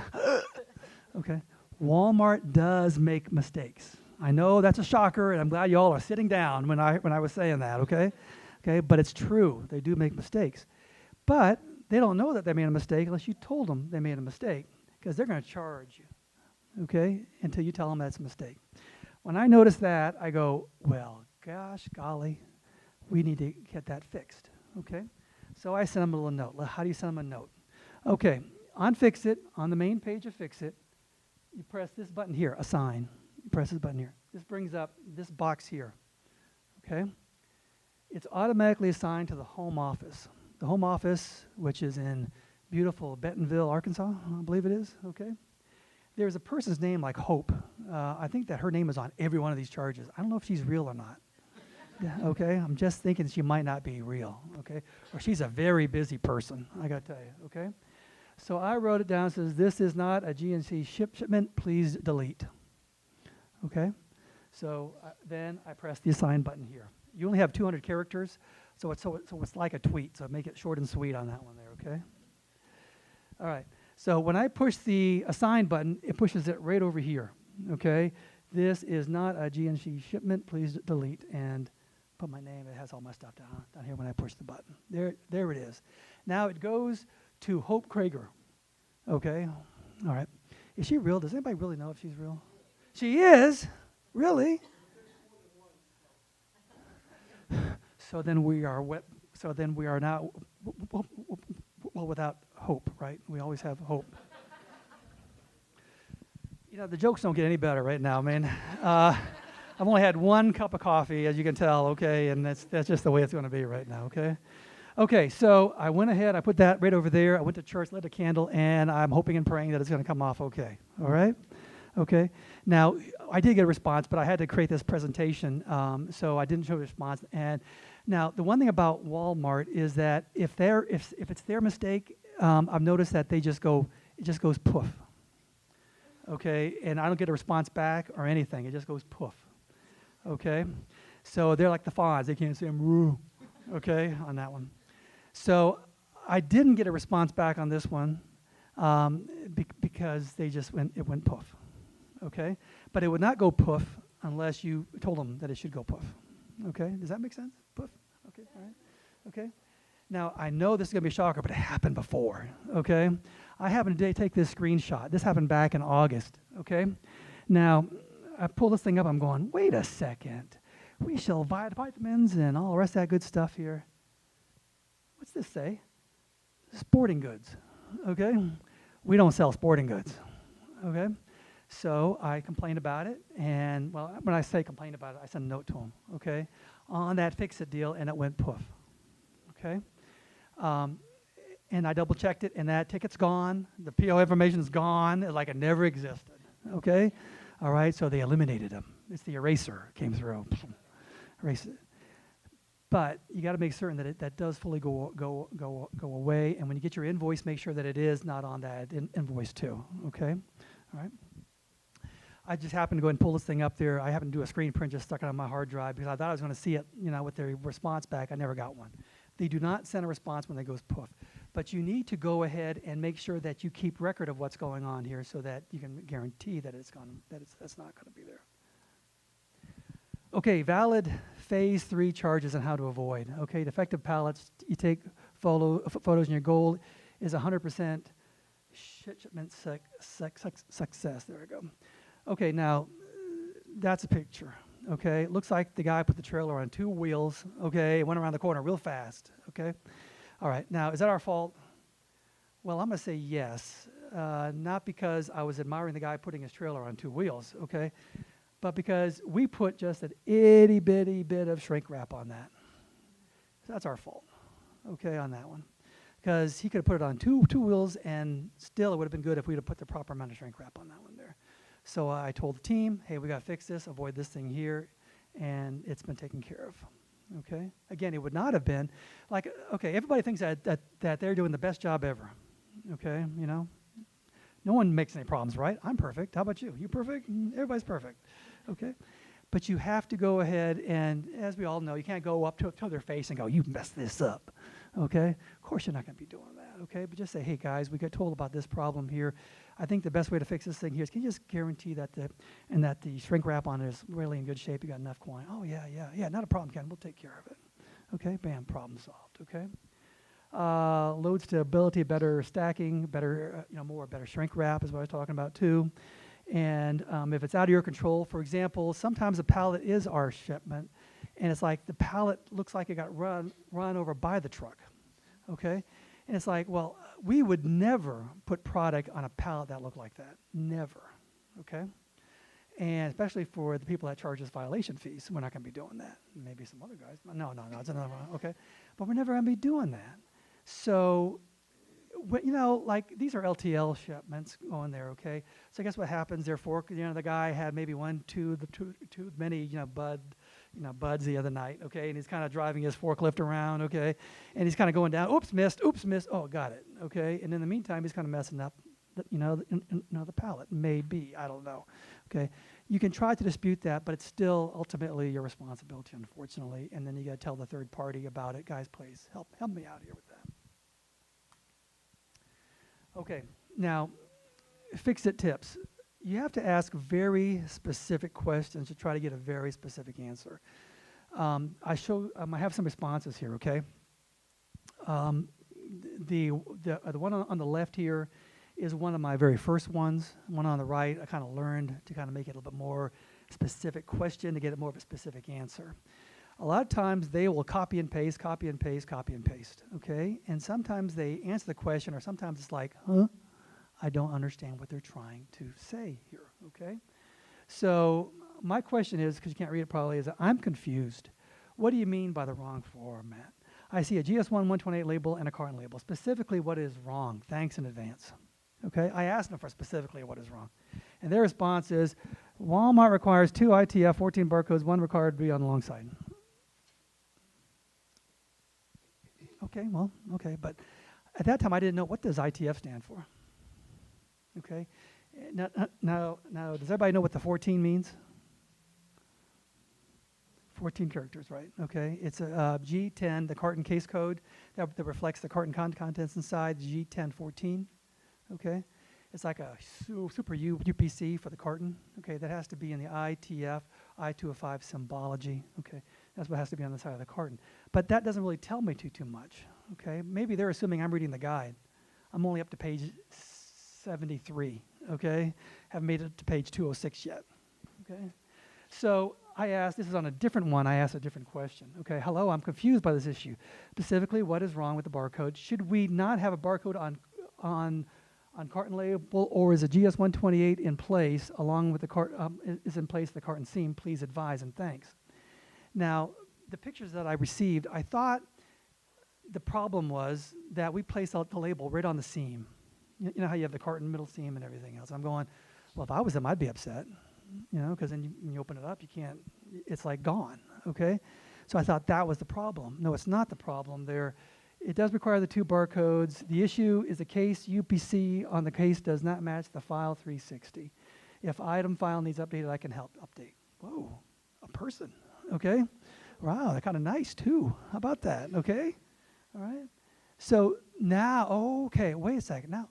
Okay. Walmart does make mistakes. I know that's a shocker, and I'm glad you all are sitting down when I was saying that, okay? Okay, but it's true. They do make mistakes. But they don't know that they made a mistake unless you told them they made a mistake, because they're going to charge you, okay, until you tell them that's a mistake. When I notice that, I go, well, gosh, golly, we need to get that fixed, okay? So I send them a little note. How do you send them a note? Okay, on Fix-It, on the main page of Fix-It, you press this button here, Assign. You press this button here. This brings up this box here, okay? It's automatically assigned to the home office. The home office, which is in beautiful Bentonville, Arkansas, I believe it is, okay? There's a person's name like Hope. I think that her name is on every one of these charges. I don't know if she's real or not. Yeah, okay, I'm just thinking she might not be real, okay? Or she's a very busy person, I gotta tell you, okay? So I wrote it down, says, this is not a GNC shipment, please delete, okay? So then I press the assign button here. You only have 200 characters, so it's like a tweet, so make it short and sweet on that one there, okay? All right, so when I push the assign button, it pushes it right over here, okay? This is not a GNC shipment, please delete, and put my name, it has all my stuff down here when I push the button. There it is. Now it goes to Hope Krager, okay? All right, is she real? Does anybody really know if she's real? She is, really? So then we are now without hope, right? We always have hope. You know, the jokes don't get any better right now, man. I've only had one cup of coffee, as you can tell, okay, and that's just the way it's going to be right now, okay? Okay, so I went ahead, I put that right over there. I went to church, lit a candle, and I'm hoping and praying that it's going to come off okay, all right? Okay, now I did get a response, but I had to create this presentation, so I didn't show a response. And now the one thing about Walmart is that if it's their mistake, I've noticed that it just goes poof. Okay, and I don't get a response back or anything. It just goes poof. Okay, so they're like the Fonz. They can't say "moo." Okay, on that one. So I didn't get a response back on this one because it went poof. Okay, but it would not go poof unless you told them that it should go poof. Okay, does that make sense? Poof. Okay, all right. Okay. Now I know this is gonna be a shocker, but it happened before. Okay, I happened to take this screenshot. This happened back in August. Okay, now I pull this thing up. I'm going, wait a second. We sell vitamins and all the rest of that good stuff here. What's this say? Sporting goods. Okay, we don't sell sporting goods. Okay. So I complained about it, and well, when I say complain about it, I sent a note to him, okay, on that Fix-It deal, and it went poof, okay? And I double-checked it, and that ticket's gone. The PO information's gone, like it never existed, okay? All right, so they eliminated them. It's the eraser came through, erase it. But you got to make certain that that does fully go away, and when you get your invoice, make sure that it is not on that invoice too, okay? All right. I just happened to go and pull this thing up there. I happened to do a screen print, just stuck it on my hard drive because I thought I was going to see it, you know, with their response back. I never got one. They do not send a response when it goes poof. But you need to go ahead and make sure that you keep record of what's going on here so that you can guarantee that that's not going to be there. Okay, valid phase 3 charges and how to avoid. Okay, defective pallets, you take photos and your goal is 100% shipment success. There we go. Okay, now that's a picture. Okay, it looks like the guy put the trailer on 2 wheels. Okay, it went around the corner real fast. Okay, all right. Now, is that our fault? Well, I'm gonna say yes. Not because I was admiring the guy putting his trailer on 2 wheels. Okay, but because we put just an itty bitty bit of shrink wrap on that. So that's our fault. Okay, on that one, because he could have put it on two wheels, and still it would have been good if we'd have put the proper amount of shrink wrap on that one there. So I told the team, hey, we got to fix this, avoid this thing here, and it's been taken care of, okay? Again, it would not have been, like, okay, everybody thinks that they're doing the best job ever, okay, you know? No one makes any problems, right? I'm perfect. How about you? You perfect? Everybody's perfect, okay? But you have to go ahead and, as we all know, you can't go up to their face and go, you messed this up, okay? Of course you're not going to be doing that, okay? But just say, hey, guys, we got told about this problem here. I think the best way to fix this thing here is, can you just guarantee that the shrink wrap on it is really in good shape? You got enough coin? Oh, yeah, not a problem, Ken. We'll take care of it, Okay, bam, problem solved. Okay. Load stability, better stacking, better, better shrink wrap is what I was talking about too. And if it's out of your control, for example, sometimes a pallet is our shipment, and it's like the pallet looks like it got run over by the truck. Okay. And it's like, well, we would never put product on a pallet that looked like that. Never. Okay. And especially for the people that charge us violation fees, we're not going to be doing that. Maybe some other guys. No, it's another one. Okay. But we're never going to be doing that. So, like these are LTL shipments going there, okay? So guess what happens? Therefore, the guy had maybe too many, buds the other night, okay? And he's kind of driving his forklift around, okay? And he's kind of going down, oops, missed, oh, got it, okay? And in the meantime, he's kind of messing up, the pallet, maybe, I don't know, okay? You can try to dispute that, but it's still ultimately your responsibility, unfortunately. And then you got to tell the third party about it. Guys, please help me out here with that. Okay, now, fix-it tips. You have to ask very specific questions to try to get a very specific answer. I have some responses here, okay? The one on the left here is one of my very first ones. One on the right, I kind of learned to kind of make it a little bit more specific question to get it more of a specific answer. A lot of times they will copy and paste, okay? And sometimes they answer the question, or sometimes it's like, I don't understand what they're trying to say here, okay? So my question is, because you can't read it probably, is I'm confused. What do you mean by the wrong format? I see a GS1 128 label and a carton label. Specifically, what is wrong? Thanks in advance. Okay, I asked them for specifically what is wrong. And their response is, Walmart requires 2 ITF, 14 barcodes, 1 required to be on the long side. Okay, but at that time I didn't know, what does ITF stand for? Okay, now does everybody know what the 14 means? 14 characters, right? Okay, it's a G10, the carton case code that reflects the carton contents inside, G1014. Okay, it's like a super UPC for the carton. Okay, that has to be in the ITF, I-205 symbology. Okay, that's what has to be on the side of the carton. But that doesn't really tell me too much. Okay, maybe they're assuming I'm reading the guide. I'm only up to page 73. Okay, haven't made it to page 206 yet. Okay, so I asked, this is on a different one, I asked a different question. Okay, hello, I'm confused by this issue. Specifically, what is wrong with the barcode? Should we not have a barcode on carton label, or is a GS128 in place along with the the carton seam? Please advise and thanks. Now, the pictures that I received, I thought the problem was that we placed out the label right on the seam. You know how you have the carton middle seam and everything else. I'm going, well, if I was them, I'd be upset, because then when you open it up, you can't, it's like gone, okay? So I thought that was the problem. No, it's not the problem there. It does require the 2 barcodes. The issue is the case UPC on the case does not match the file 360. If item file needs updated, I can help update. Whoa, a person, okay? Wow, they're kind of nice too. How about that, okay? All right. So now, okay, wait a second. Now,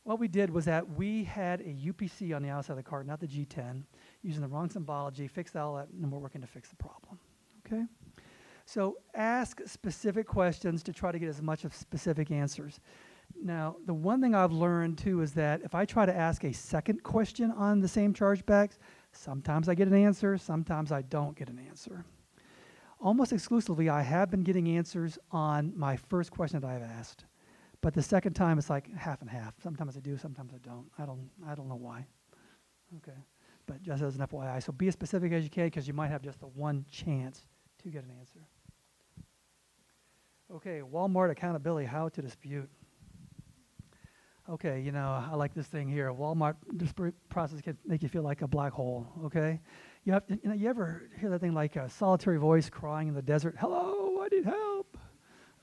what we did was that we had a UPC on the outside of the card, not the G10, using the wrong symbology, fixed all that, and we're working to fix the problem, okay? So ask specific questions to try to get as much of specific answers. Now, the one thing I've learned too is that if I try to ask a second question on the same chargebacks, sometimes I get an answer, sometimes I don't get an answer. Almost exclusively, I have been getting answers on my first question that I've asked. But the second time, it's like half and half. Sometimes I do, sometimes I don't. I don't know why. Okay, but just as an FYI, so be as specific as you can, because you might have just the one chance to get an answer. Okay, Walmart accountability, how to dispute. Okay, I like this thing here. Walmart dispute process can make you feel like a black hole, okay? You have to, you ever hear that thing like a solitary voice crying in the desert, hello, I need help,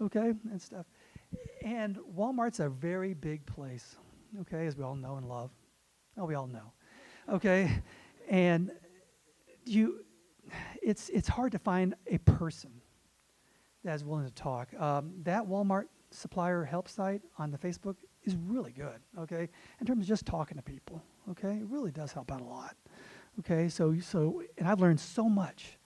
okay, and stuff. And Walmart's a very big place, okay, as we all know and love. Oh, we all know, okay? And it's hard to find a person that is willing to talk. That Walmart supplier help site on the Facebook is really good, okay, in terms of just talking to people, okay? It really does help out a lot, okay? So and I've learned so much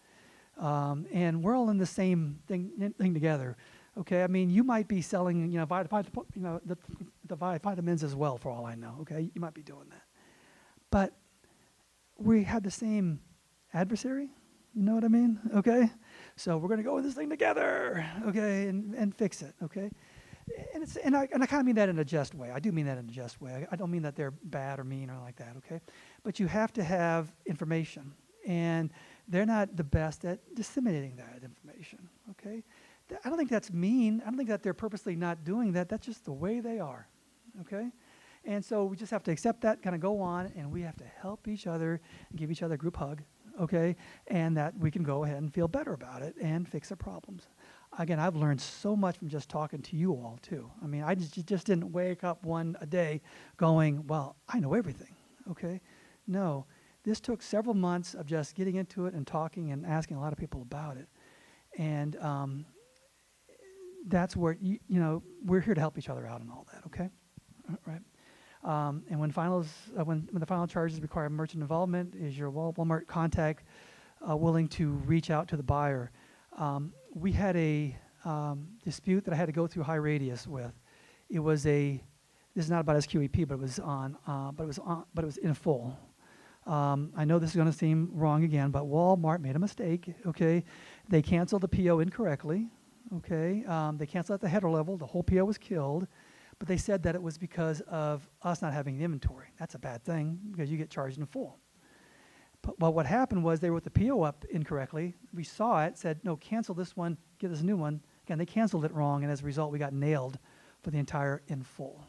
And we're all in the same thing together. Okay, I mean, you might be selling, the vitamins as well, for all I know. Okay, you might be doing that, but we had the same adversary. You know what I mean? Okay, so we're going to go with this thing together. Okay, and fix it. Okay, and I kind of mean that in a just way. I do mean that in a just way. I don't mean that they're bad or mean or like that. Okay, but you have to have information, and they're not the best at disseminating that information. Okay. I don't think that's mean. I don't think that they're purposely not doing that. That's just the way they are, okay? And so we just have to accept that, kind of go on, and we have to help each other and give each other a group hug, okay? And that we can go ahead and feel better about it and fix our problems. Again, I've learned so much from just talking to you all, too. I mean, I just didn't wake up a day going, well, I know everything, okay? No, this took several months of just getting into it and talking and asking a lot of people about it. And that's where, we're here to help each other out and all that, okay? Right? And when the final charges require merchant involvement, is your Walmart contact willing to reach out to the buyer? We had a dispute that I had to go through High Radius with. It was this is not about SQEP, but it was in full. I know this is going to seem wrong again, but Walmart made a mistake, okay? They canceled the PO incorrectly, okay? They canceled at the header level. The whole PO was killed, but they said that it was because of us not having the inventory. That's a bad thing because you get charged in full. But what happened was they wrote the PO up incorrectly. We saw it, said, no, cancel this one, get this new one. Again, they canceled it wrong, and as a result, we got nailed for the entire in full,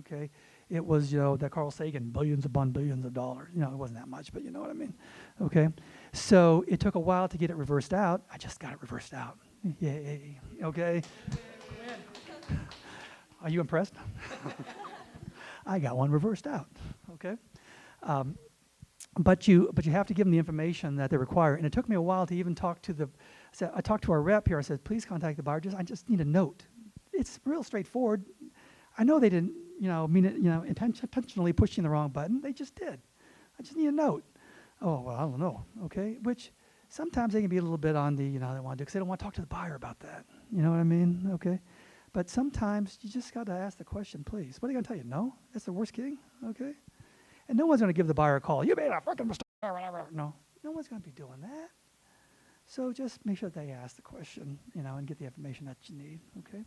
okay? It was, that Carl Sagan, billions upon billions of dollars. It wasn't that much, but you know what I mean, okay? So it took a while to get it reversed out. I just got it reversed out. Yay, okay? Are you impressed? I got one reversed out, okay? But you have to give them the information that they require. And it took me a while to even talk to I talked to our rep here. I said, please contact the buyer. I just need a note. It's real straightforward. I know they didn't, mean it, intentionally pushing the wrong button. They just did. I just need a note. Oh, well, I don't know, okay? Which sometimes they can be a little bit on the, they want to do, because they don't want to talk to the buyer about that. You know what I mean? Okay? But sometimes you just got to ask the question, please. What are they going to tell you? No? That's the worst king? Okay? And no one's going to give the buyer a call. You made a freaking mistake or whatever. No one's going to be doing that. So just make sure that they ask the question, and get the information that you need, okay?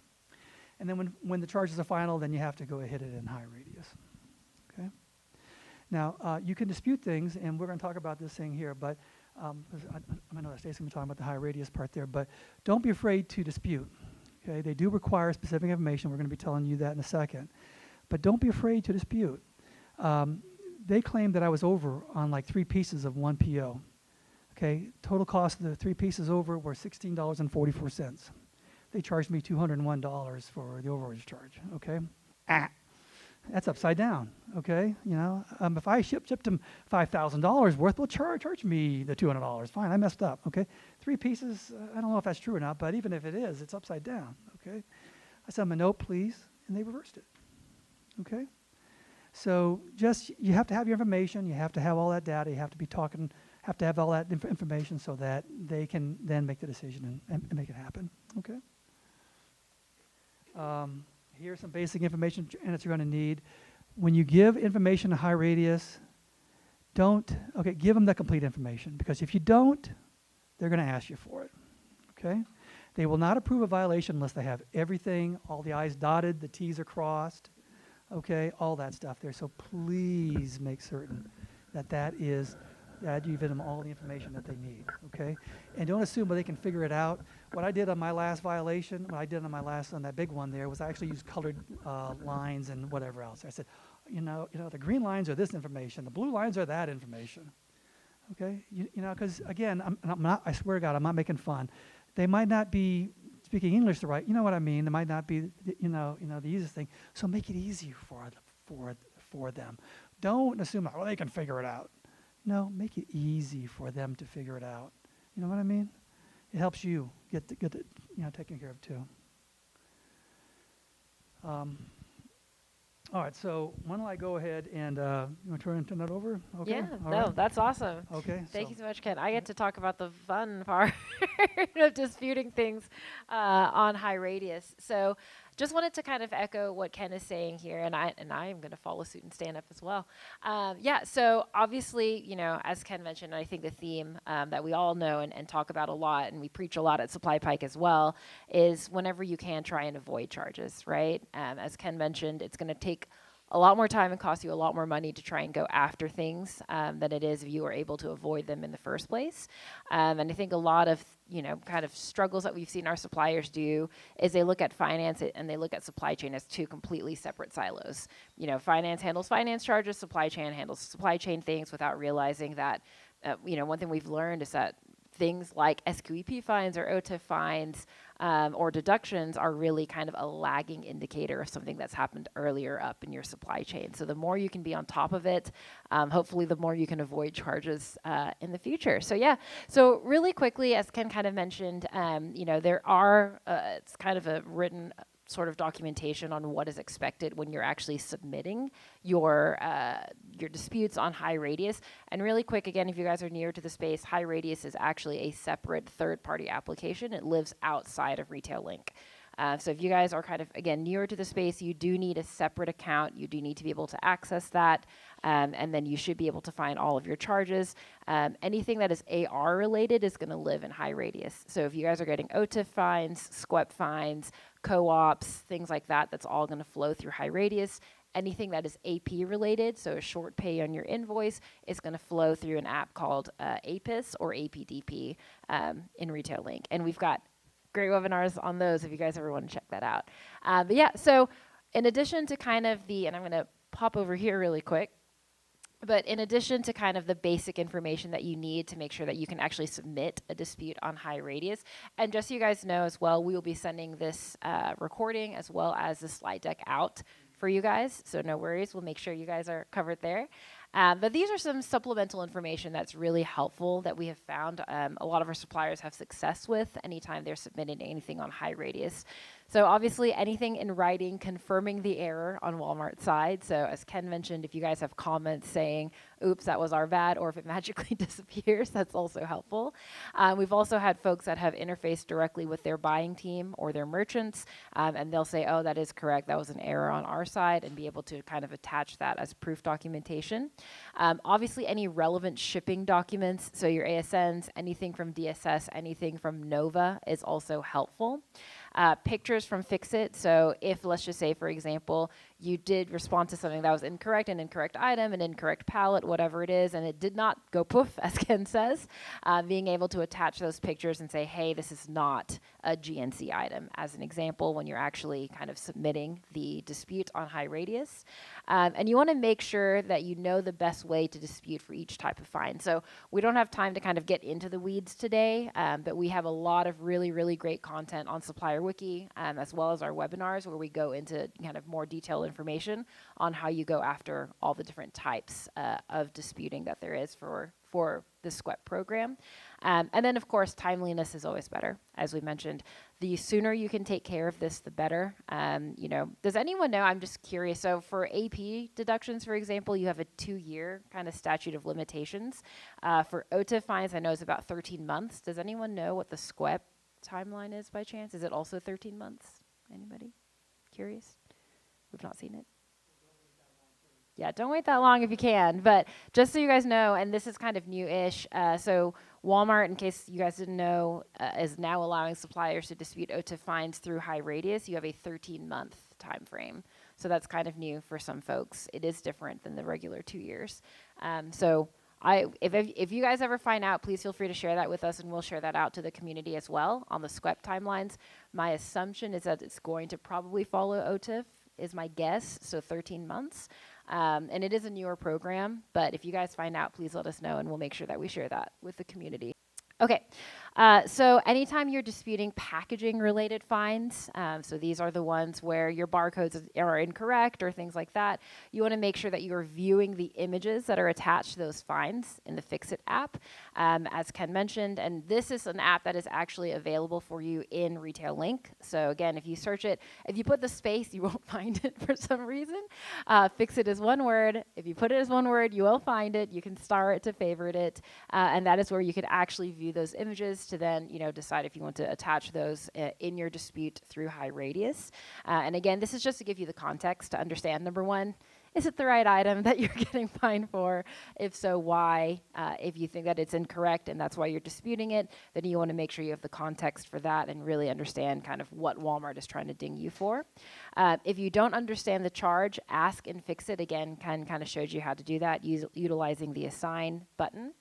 And then when the charges are final, then you have to go hit it in High Radius, okay? Now, you can dispute things, and we're going to talk about this thing here, but I know that Stacy's going to be talking about the High Radius part there, but don't be afraid to dispute, okay? They do require specific information. We're going to be telling you that in a second. But don't be afraid to dispute. They claimed that I was over on like 3 pieces of one PO, okay? Total cost of the 3 pieces over were $16.44. They charged me $201 for the overage charge, okay? That's upside down, okay? If I shipped them $5,000 worth, well, charge me the $200. Fine, I messed up, okay? 3 pieces, I don't know if that's true or not, but even if it is, it's upside down, okay? I sent them a note, please, and they reversed it, okay? So you have to have your information, you have to have all that data, you have to have all that information so that they can then make the decision and make it happen, okay? Here's some basic information that you're going to need. When you give information to High Radius, give them the complete information, because if you don't, they're going to ask you for it, okay? They will not approve a violation unless they have everything, all the I's dotted, the T's are crossed, okay, all that stuff there. So please make certain that you give them all the information that they need, okay? And don't assume that they can figure it out. What I did on my last violation, on that big one there, was I actually used colored lines and whatever else. I said, the green lines are this information, the blue lines are that information, okay? Because again, I swear to God, I'm not making fun. They might not be speaking English the right, you know what I mean? It might not be, the easiest thing. So make it easy for them. Don't assume, they can figure it out. No, make it easy for them to figure it out. You know what I mean? It helps you get it taken care of too. All right, so why don't I go ahead and, you want to turn that over? Okay. Yeah, All no, right. that's awesome. Okay. Thank So, you so much, Ken. I get to talk about the fun part of disputing things on high radius. So, just wanted to kind of echo what Ken is saying here, and I am going to follow suit and stand up as well. Yeah. So obviously, as Ken mentioned, I think the theme that we all know and talk about a lot, and we preach a lot at Supply Pike as well, is whenever you can try and avoid charges, right? As Ken mentioned, it's going to take a lot more time and cost you a lot more money to try and go after things than it is if you are able to avoid them in the first place. And I think a lot of, kind of struggles that we've seen our suppliers do is they look at finance and they look at supply chain as two completely separate silos. Finance handles finance charges, supply chain handles supply chain things without realizing that, one thing we've learned is that things like SQEP fines or OTIF fines or deductions are really kind of a lagging indicator of something that's happened earlier up in your supply chain. So the more you can be on top of it, hopefully the more you can avoid charges in the future. So yeah, so really quickly, as Ken kind of mentioned, there are, it's kind of a written sort of documentation on what is expected when you're actually submitting your disputes on high radius. And really quick, again, if you guys are near to the space, high radius is actually a separate third-party application. It lives outside of Retail Link. So if you guys are kind of, again, nearer to the space, you do need a separate account. You do need to be able to access that, and then you should be able to find all of your charges. Anything that is AR related is going to live in high radius. So if you guys are getting OTIF fines, SQEP fines, co-ops, things like that, that's all going to flow through high radius. Anything that is AP related, so a short pay on your invoice, is going to flow through an app called APIS or APDP in Retail Link. And we've got great webinars on those if you guys ever want to check that out. But yeah, so in addition to kind of and I'm going to pop over here really quick, but in addition to kind of the basic information that you need to make sure that you can actually submit a dispute on high radius, and just so you guys know as well, we will be sending this recording as well as the slide deck out for you guys, so no worries, we'll make sure you guys are covered there. But these are some supplemental information that's really helpful that we have found a lot of our suppliers have success with anytime they're submitting anything on high radius. So obviously anything in writing confirming the error on Walmart's side. So as Ken mentioned, if you guys have comments saying, oops, that was our bad, or if it magically disappears, that's also helpful. We've also had folks that have interfaced directly with their buying team or their merchants, and they'll say, oh, that is correct, that was an error on our side, and be able to kind of attach that as proof documentation. Obviously, any relevant shipping documents, so your ASNs, anything from DSS, anything from Nova is also helpful. Pictures from Fix-It, so if, let's just say, for example, you did respond to something that was incorrect, an incorrect item, an incorrect pallet, whatever it is, and it did not go poof, as Ken says, being able to attach those pictures and say, hey, this is not a GNC item, as an example, when you're actually kind of submitting the dispute on high radius. And you want to make sure that you know the best way to dispute for each type of fine. So we don't have time to kind of get into the weeds today, but we have a lot of really, really great content on SupplierWiki, as well as our webinars where we go into kind of more detailed information on how you go after all the different types of disputing that there is for the SQEP program. And then, of course, timeliness is always better. As we mentioned, the sooner you can take care of this, the better. Does anyone know? I'm just curious. So for AP deductions, for example, you have a 2-year kind of statute of limitations. For OTIF fines, I know it's about 13 months. Does anyone know what the SQEP timeline is by chance? Is it also 13 months? Anybody curious? We've not seen it. Yeah, don't wait that long if you can. But just so you guys know, and this is kind of new-ish, so Walmart, in case you guys didn't know, is now allowing suppliers to dispute OTIF fines through high radius. You have a 13-month time frame. So that's kind of new for some folks. It is different than the regular 2 years. So if you guys ever find out, please feel free to share that with us, and we'll share that out to the community as well on the SQEP timelines. My assumption is that it's going to probably follow OTIF, is my guess, so 13 months. And it is a newer program, but if you guys find out, please let us know, and we'll make sure that we share that with the community. Okay. So anytime you're disputing packaging-related fines, so these are the ones where your barcodes are incorrect or things like that, you want to make sure that you are viewing the images that are attached to those fines in the Fix-It app, as Ken mentioned. And this is an app that is actually available for you in Retail Link. So again, if you search it, if you put the space, you won't find it for some reason. Fix-It is one word. If you put it as one word, you will find it. You can star it to favorite it. And that is where you can actually view those images to then, decide if you want to attach those in your dispute through HighRadius. And again, this is just to give you the context to understand, number one, is it the right item that you're getting fined for? If so, why? If you think that it's incorrect and that's why you're disputing it, then you want to make sure you have the context for that and really understand kind of what Walmart is trying to ding you for. If you don't understand the charge, ask and fix it. Again, Ken kind of showed you how to do that utilizing the assign button.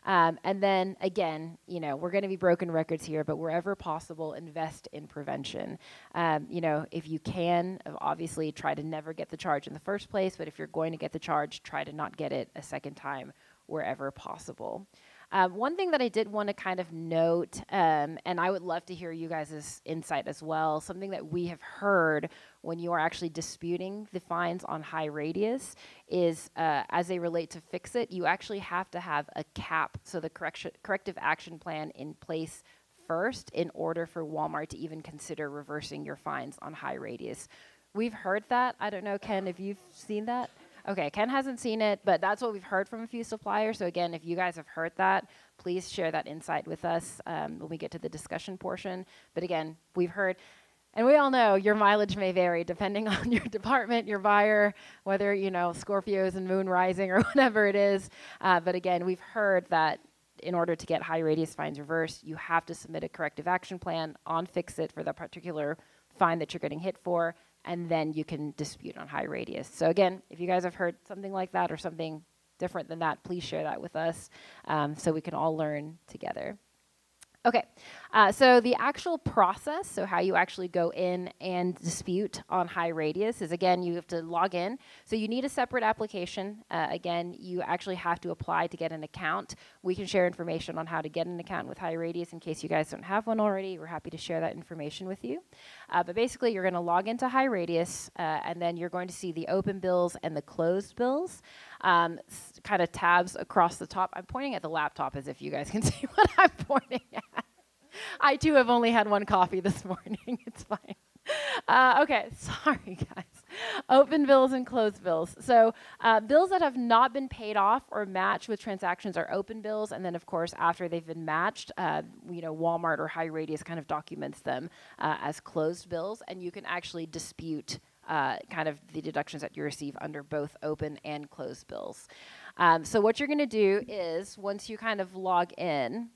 And then again, we're going to be broken records here, but wherever possible, invest in prevention. If you can, obviously try to never get the charge in the first place, but if you're going to get the charge, try to not get it a second time wherever possible. One thing that I did want to kind of note, and I would love to hear you guys' insight as well, something that we have heard when you are actually disputing the fines on HighRadius is, as they relate to Fix-It, you actually have to have a cap, so the corrective action plan in place first in order for Walmart to even consider reversing your fines on HighRadius. We've heard that. I don't know, Ken, if you've seen that. Okay, Ken hasn't seen it, but that's what we've heard from a few suppliers. So again, if you guys have heard that, please share that insight with us when we get to the discussion portion. But again, we've heard, and we all know your mileage may vary depending on your department, your buyer, whether, Scorpios and moon rising or whatever it is. But again, we've heard that in order to get HighRadius fines reversed, you have to submit a corrective action plan on Fix-It for the particular fine that you're getting hit for, and then you can dispute on HighRadius. So again, if you guys have heard something like that or something different than that, please share that with us so we can all learn together. Okay, so the actual process, so how you actually go in and dispute on HighRadius is, again, you have to log in. So you need a separate application. Again, you actually have to apply to get an account. We can share information on how to get an account with HighRadius in case you guys don't have one already. We're happy to share that information with you. But basically, you're going to log into HighRadius, and then you're going to see the open bills and the closed bills. Kind of tabs across the top. I'm pointing at the laptop as if you guys can see what I'm pointing at. I, too, have only had one coffee this morning. It's fine. Okay, sorry, guys. Open bills and closed bills. So bills that have not been paid off or matched with transactions are open bills. And then, of course, after they've been matched, Walmart or HighRadius kind of documents them as closed bills. And you can actually dispute kind of the deductions that you receive under both open and closed bills. So what you're going to do is once you kind of log in,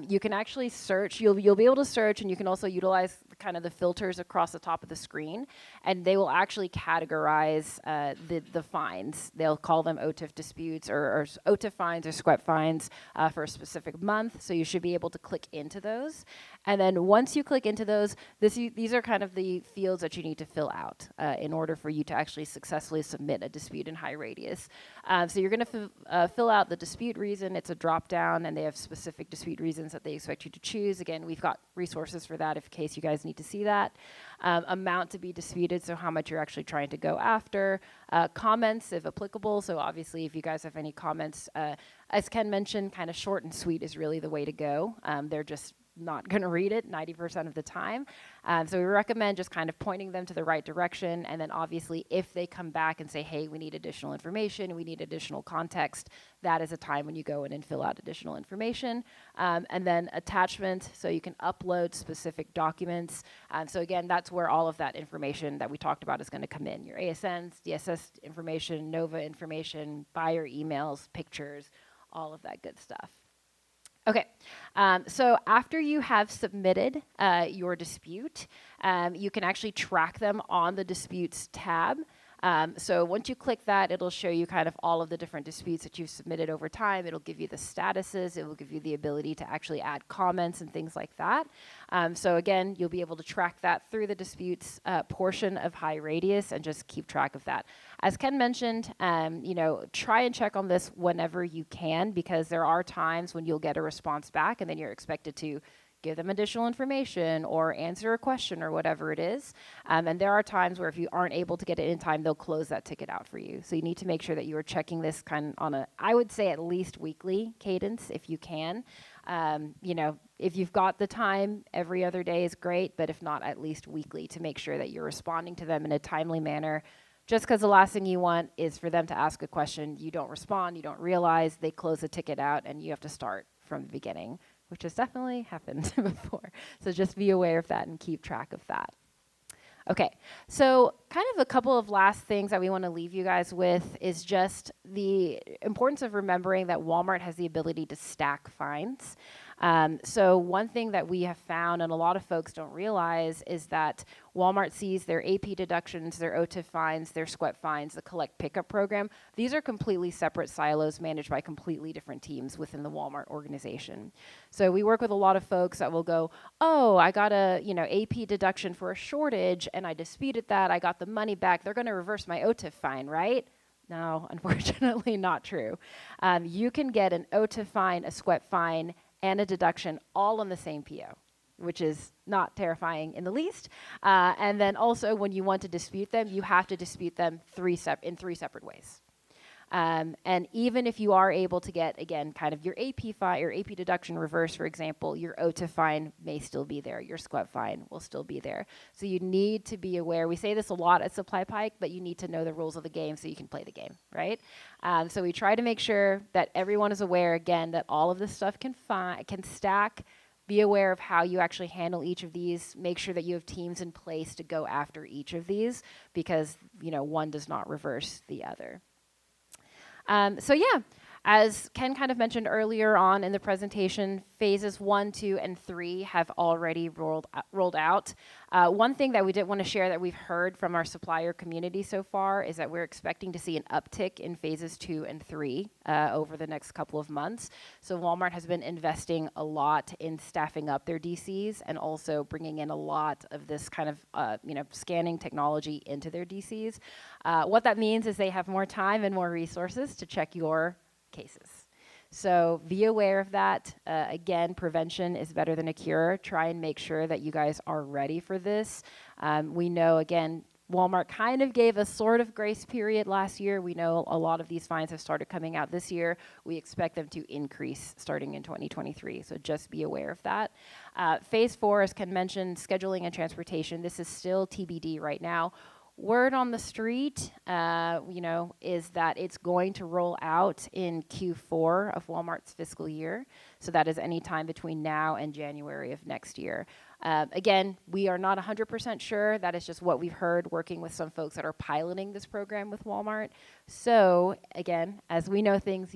you can actually search. You'll be able to search, and you can also utilize kind of the filters across the top of the screen, and they will actually categorize the fines. They'll call them OTIF disputes or OTIF fines or SQEP fines for a specific month. So you should be able to click into those, and then once you click into those, these are kind of the fields that you need to fill out in order for you to actually successfully submit a dispute in HighRadius. So you're going to fill out the dispute reason. It's a drop down, and they have specific dispute reasons that they expect you to choose. Again, we've got resources for that in case you guys need to see that. Amount to be disputed, so how much you're actually trying to go after. Comments, if applicable. So obviously, if you guys have any comments, as Ken mentioned, kind of short and sweet is really the way to go. They're just not going to read it 90% of the time. So we recommend just kind of pointing them to the right direction. And then obviously, if they come back and say, hey, we need additional information, we need additional context, that is a time when you go in and fill out additional information. And then attachment, so you can upload specific documents. So again, that's where all of that information that we talked about is going to come in. Your ASNs, DSS information, NOVA information, buyer emails, pictures, all of that good stuff. Okay, so after you have submitted your dispute, you can actually track them on the disputes tab. So once you click that, it'll show you kind of all of the different disputes that you've submitted over time. It'll give you the statuses. It will give you the ability to actually add comments and things like that. So again, you'll be able to track that through the disputes portion of High Radius and just keep track of that. As Ken mentioned, try and check on this whenever you can, because there are times when you'll get a response back and then you're expected to give them additional information or answer a question or whatever it is. And there are times where if you aren't able to get it in time, they'll close that ticket out for you. So you need to make sure that you are checking this kind of on I would say at least weekly cadence if you can. If you've got the time, every other day is great, but if not, at least weekly, to make sure that you're responding to them in a timely manner. Just because the last thing you want is for them to ask a question, you don't respond, you don't realize, they close the ticket out, and you have to start from the beginning, which has definitely happened before. So just be aware of that and keep track of that. Okay, so kind of a couple of last things that we want to leave you guys with is just the importance of remembering that Walmart has the ability to stack fines. So one thing that we have found, and a lot of folks don't realize, is that Walmart sees their AP deductions, their OTIF fines, their SQEP fines, the collect pickup program. These are completely separate silos managed by completely different teams within the Walmart organization. So we work with a lot of folks that will go, oh, I got a AP deduction for a shortage and I disputed that, I got the money back, they're going to reverse my OTIF fine, right? No, unfortunately not true. You can get an OTIF fine, a SQEP fine, and a deduction all on the same PO, which is not terrifying in the least. And then also when you want to dispute them, you have to dispute them in three separate ways. And even if you are able to get, again, kind of your AP fine, your AP deduction reverse, for example, your OTIF fine may still be there. Your SQEP fine will still be there. So you need to be aware. We say this a lot at Supply Pike, but you need to know the rules of the game so you can play the game, right? So we try to make sure that everyone is aware, again, that all of this stuff can stack. Be aware of how you actually handle each of these. Make sure that you have teams in place to go after each of these, because one does not reverse the other. As Ken kind of mentioned earlier on in the presentation, phases 1, 2, and 3 have already rolled out. One thing that we did want to share that we've heard from our supplier community so far is that we're expecting to see an uptick in phases 2 and 3 over the next couple of months. So Walmart has been investing a lot in staffing up their DCs and also bringing in a lot of this kind of scanning technology into their DCs. What that means is they have more time and more resources to check your cases. So be aware of that. Again, prevention is better than a cure. Try and make sure that you guys are ready for this. We know, again, Walmart kind of gave a sort of grace period last year. We know a lot of these fines have started coming out this year. We expect them to increase starting in 2023, so just be aware of that. Phase 4, as Ken mentioned, scheduling and transportation. This is still TBD right now. Word on the street, is that it's going to roll out in Q4 of Walmart's fiscal year. So that is any time between now and January of next year. Again, we are not 100% sure. That is just what we've heard working with some folks that are piloting this program with Walmart. So again, as we know things,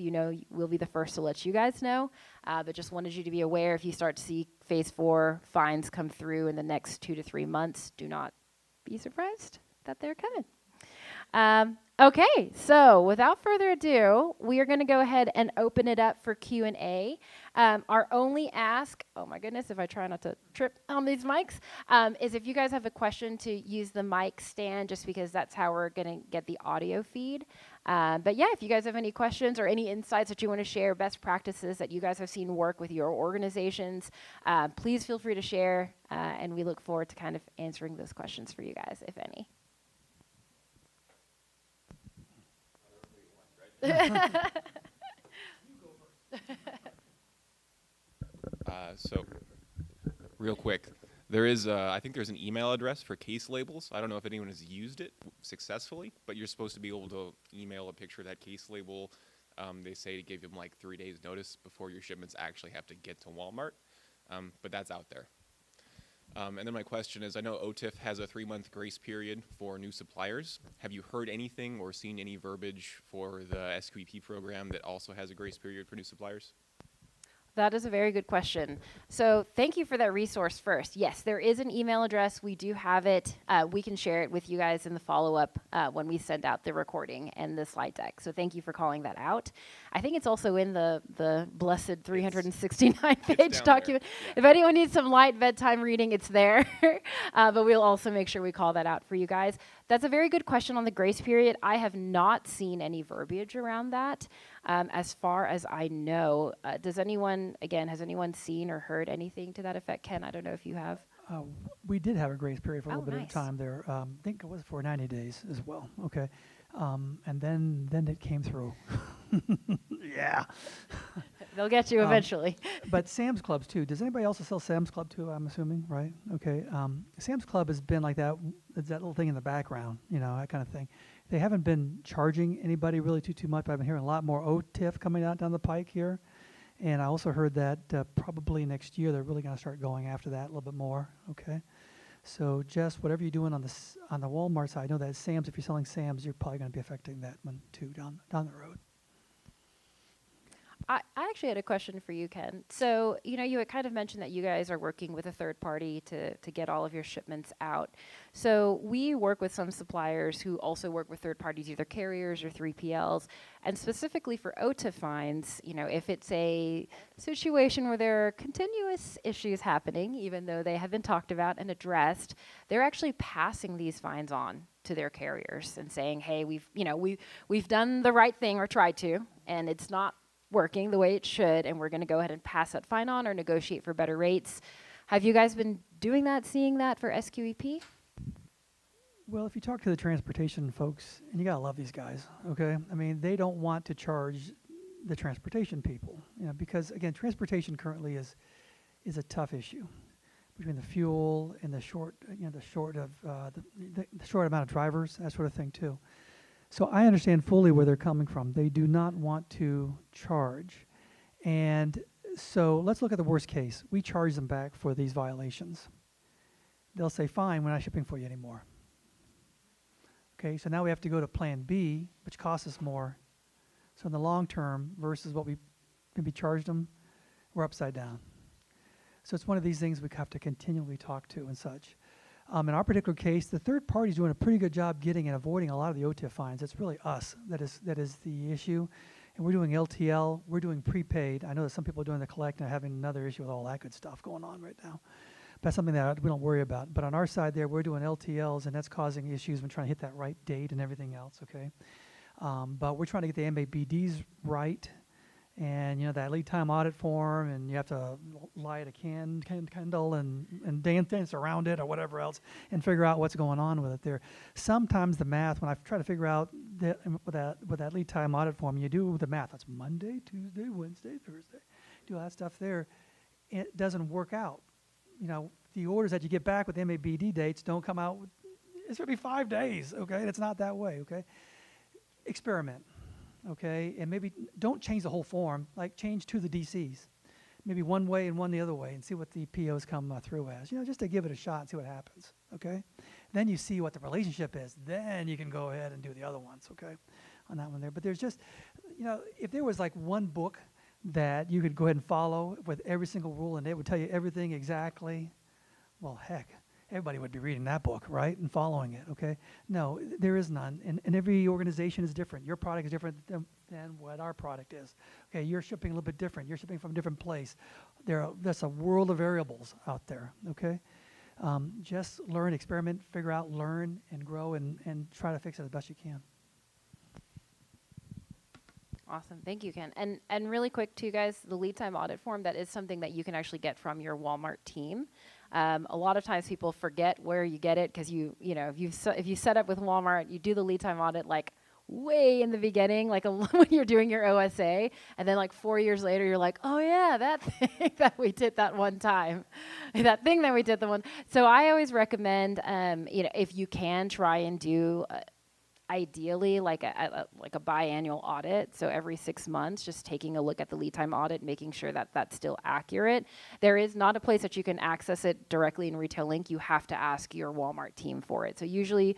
we'll be the first to let you guys know. But just wanted you to be aware, if you start to see phase 4 fines come through in the next 2 to 3 months, do not be surprised that they're coming. Okay, so without further ado, we are going to go ahead and open it up for Q&A. Our only ask, oh my goodness, if I try not to trip on these mics, is if you guys have a question to use the mic stand, just because that's how we're going to get the audio feed. But yeah, if you guys have any questions or any insights that you want to share, best practices that you guys have seen work with your organizations, please feel free to share, and we look forward to kind of answering those questions for you guys, if any. So, real quick, there is, I think there's an email address for case labels. I don't know if anyone has used it successfully, but you're supposed to be able to email a picture of that case label. They say to give them like 3 days notice before your shipments actually have to get to Walmart, but that's out there. And then my question is, I know OTIF has a 3-month grace period for new suppliers. Have you heard anything or seen any verbiage for the SQEP program that also has a grace period for new suppliers? That is a very good question. So thank you for that resource first. Yes, there is an email address. We do have it. We can share it with you guys in the follow-up when we send out the recording and the slide deck. So thank you for calling that out. I think it's also in the blessed 369-page document. Yeah. If anyone needs some light bedtime reading, it's there. But we'll also make sure we call that out for you guys. That's a very good question on the grace period. I have not seen any verbiage around that. As far as I know, has anyone seen or heard anything to that effect? Ken, I don't know if you have. We did have a grace period for a little bit nice. of time there. I think it was for 90 days as well. Okay. And then it came through. Yeah. They'll get you eventually. But Sam's Clubs too. Does anybody else sell Sam's Club too? I'm assuming, right? Okay. Sam's Club has been like that. It's that little thing in the background, that kind of thing. They haven't been charging anybody really too much. But I've been hearing a lot more OTIF coming out down the pike here. And I also heard that probably next year they're really going to start going after that a little bit more. Okay. So just whatever you're doing on the Walmart side, I know that Sam's, if you're selling Sam's, you're probably going to be affecting that one too down the road. I actually had a question for you, Ken. So, you had kind of mentioned that you guys are working with a third party to get all of your shipments out. So we work with some suppliers who also work with third parties, either carriers or 3PLs. And specifically for OTIF fines, if it's a situation where there are continuous issues happening, even though they have been talked about and addressed, they're actually passing these fines on to their carriers and saying, hey, we've done the right thing or tried to, and it's not working the way it should, and we're going to go ahead and pass that fine on or negotiate for better rates. Have you guys been doing that, seeing that for SQEP? Well, if you talk to the transportation folks, and you got to love these guys, okay? I mean, they don't want to charge the transportation people, because, again, transportation currently is a tough issue between the fuel and the short amount of drivers, that sort of thing, too. So I understand fully where they're coming from. They do not want to charge. And so let's look at the worst case. We charge them back for these violations. They'll say, fine, we're not shipping for you anymore. Okay, so now we have to go to plan B, which costs us more. So in the long term versus what we maybe charged them, we're upside down. So it's one of these things we have to continually talk to and such. In our particular case, the third party is doing a pretty good job getting and avoiding a lot of the OTIF fines. It's really us that is the issue. And we're doing LTL. We're doing prepaid. I know that some people are doing the collect and having another issue with all that good stuff going on right now. But that's something that we don't worry about. But on our side there, we're doing LTLs, and that's causing issues when trying to hit that right date and everything else, okay? But we're trying to get the MABDs right. And, that lead time audit form, and you have to light a candle and dance around it or whatever else and figure out what's going on with it there. Sometimes the math, when I try to figure out with that lead time audit form, you do the math. That's Monday, Tuesday, Wednesday, Thursday. Do all that stuff there. It doesn't work out. The orders that you get back with MABD dates don't come out. It's going to be 5 days, okay? It's not that way, okay? Experiment. Okay, and maybe don't change the whole form, like change to the DCs. Maybe one way and one the other way, and see what the POs come through as, just to give it a shot and see what happens, okay? Then you see what the relationship is. Then you can go ahead and do the other ones, okay, on that one there. But there's just, if there was like one book that you could go ahead and follow with every single rule, and it would tell you everything exactly, well, heck, everybody would be reading that book, right, and following it, okay? No, there is none, and every organization is different. Your product is different than what our product is. Okay, you're shipping a little bit different. You're shipping from a different place. That's a world of variables out there, okay? Just learn, experiment, figure out, learn, and grow, and try to fix it as best you can. Awesome. Thank you, Ken. And really quick, too, guys, the lead time audit form, that is something that you can actually get from your Walmart team. A lot of times people forget where you get it because if you set up with Walmart, you do the lead time audit like way in the beginning, like when you're doing your OSA, and then like 4 years later, you're like, oh yeah, that thing that we did that one time, that thing that we did the one. So I always recommend, if you can try and do ideally like a biannual audit, so every 6 months, just taking a look at the lead time audit, making sure that that's still accurate. There is not a place that you can access it directly in Retail Link. You have to ask your Walmart team for it. So usually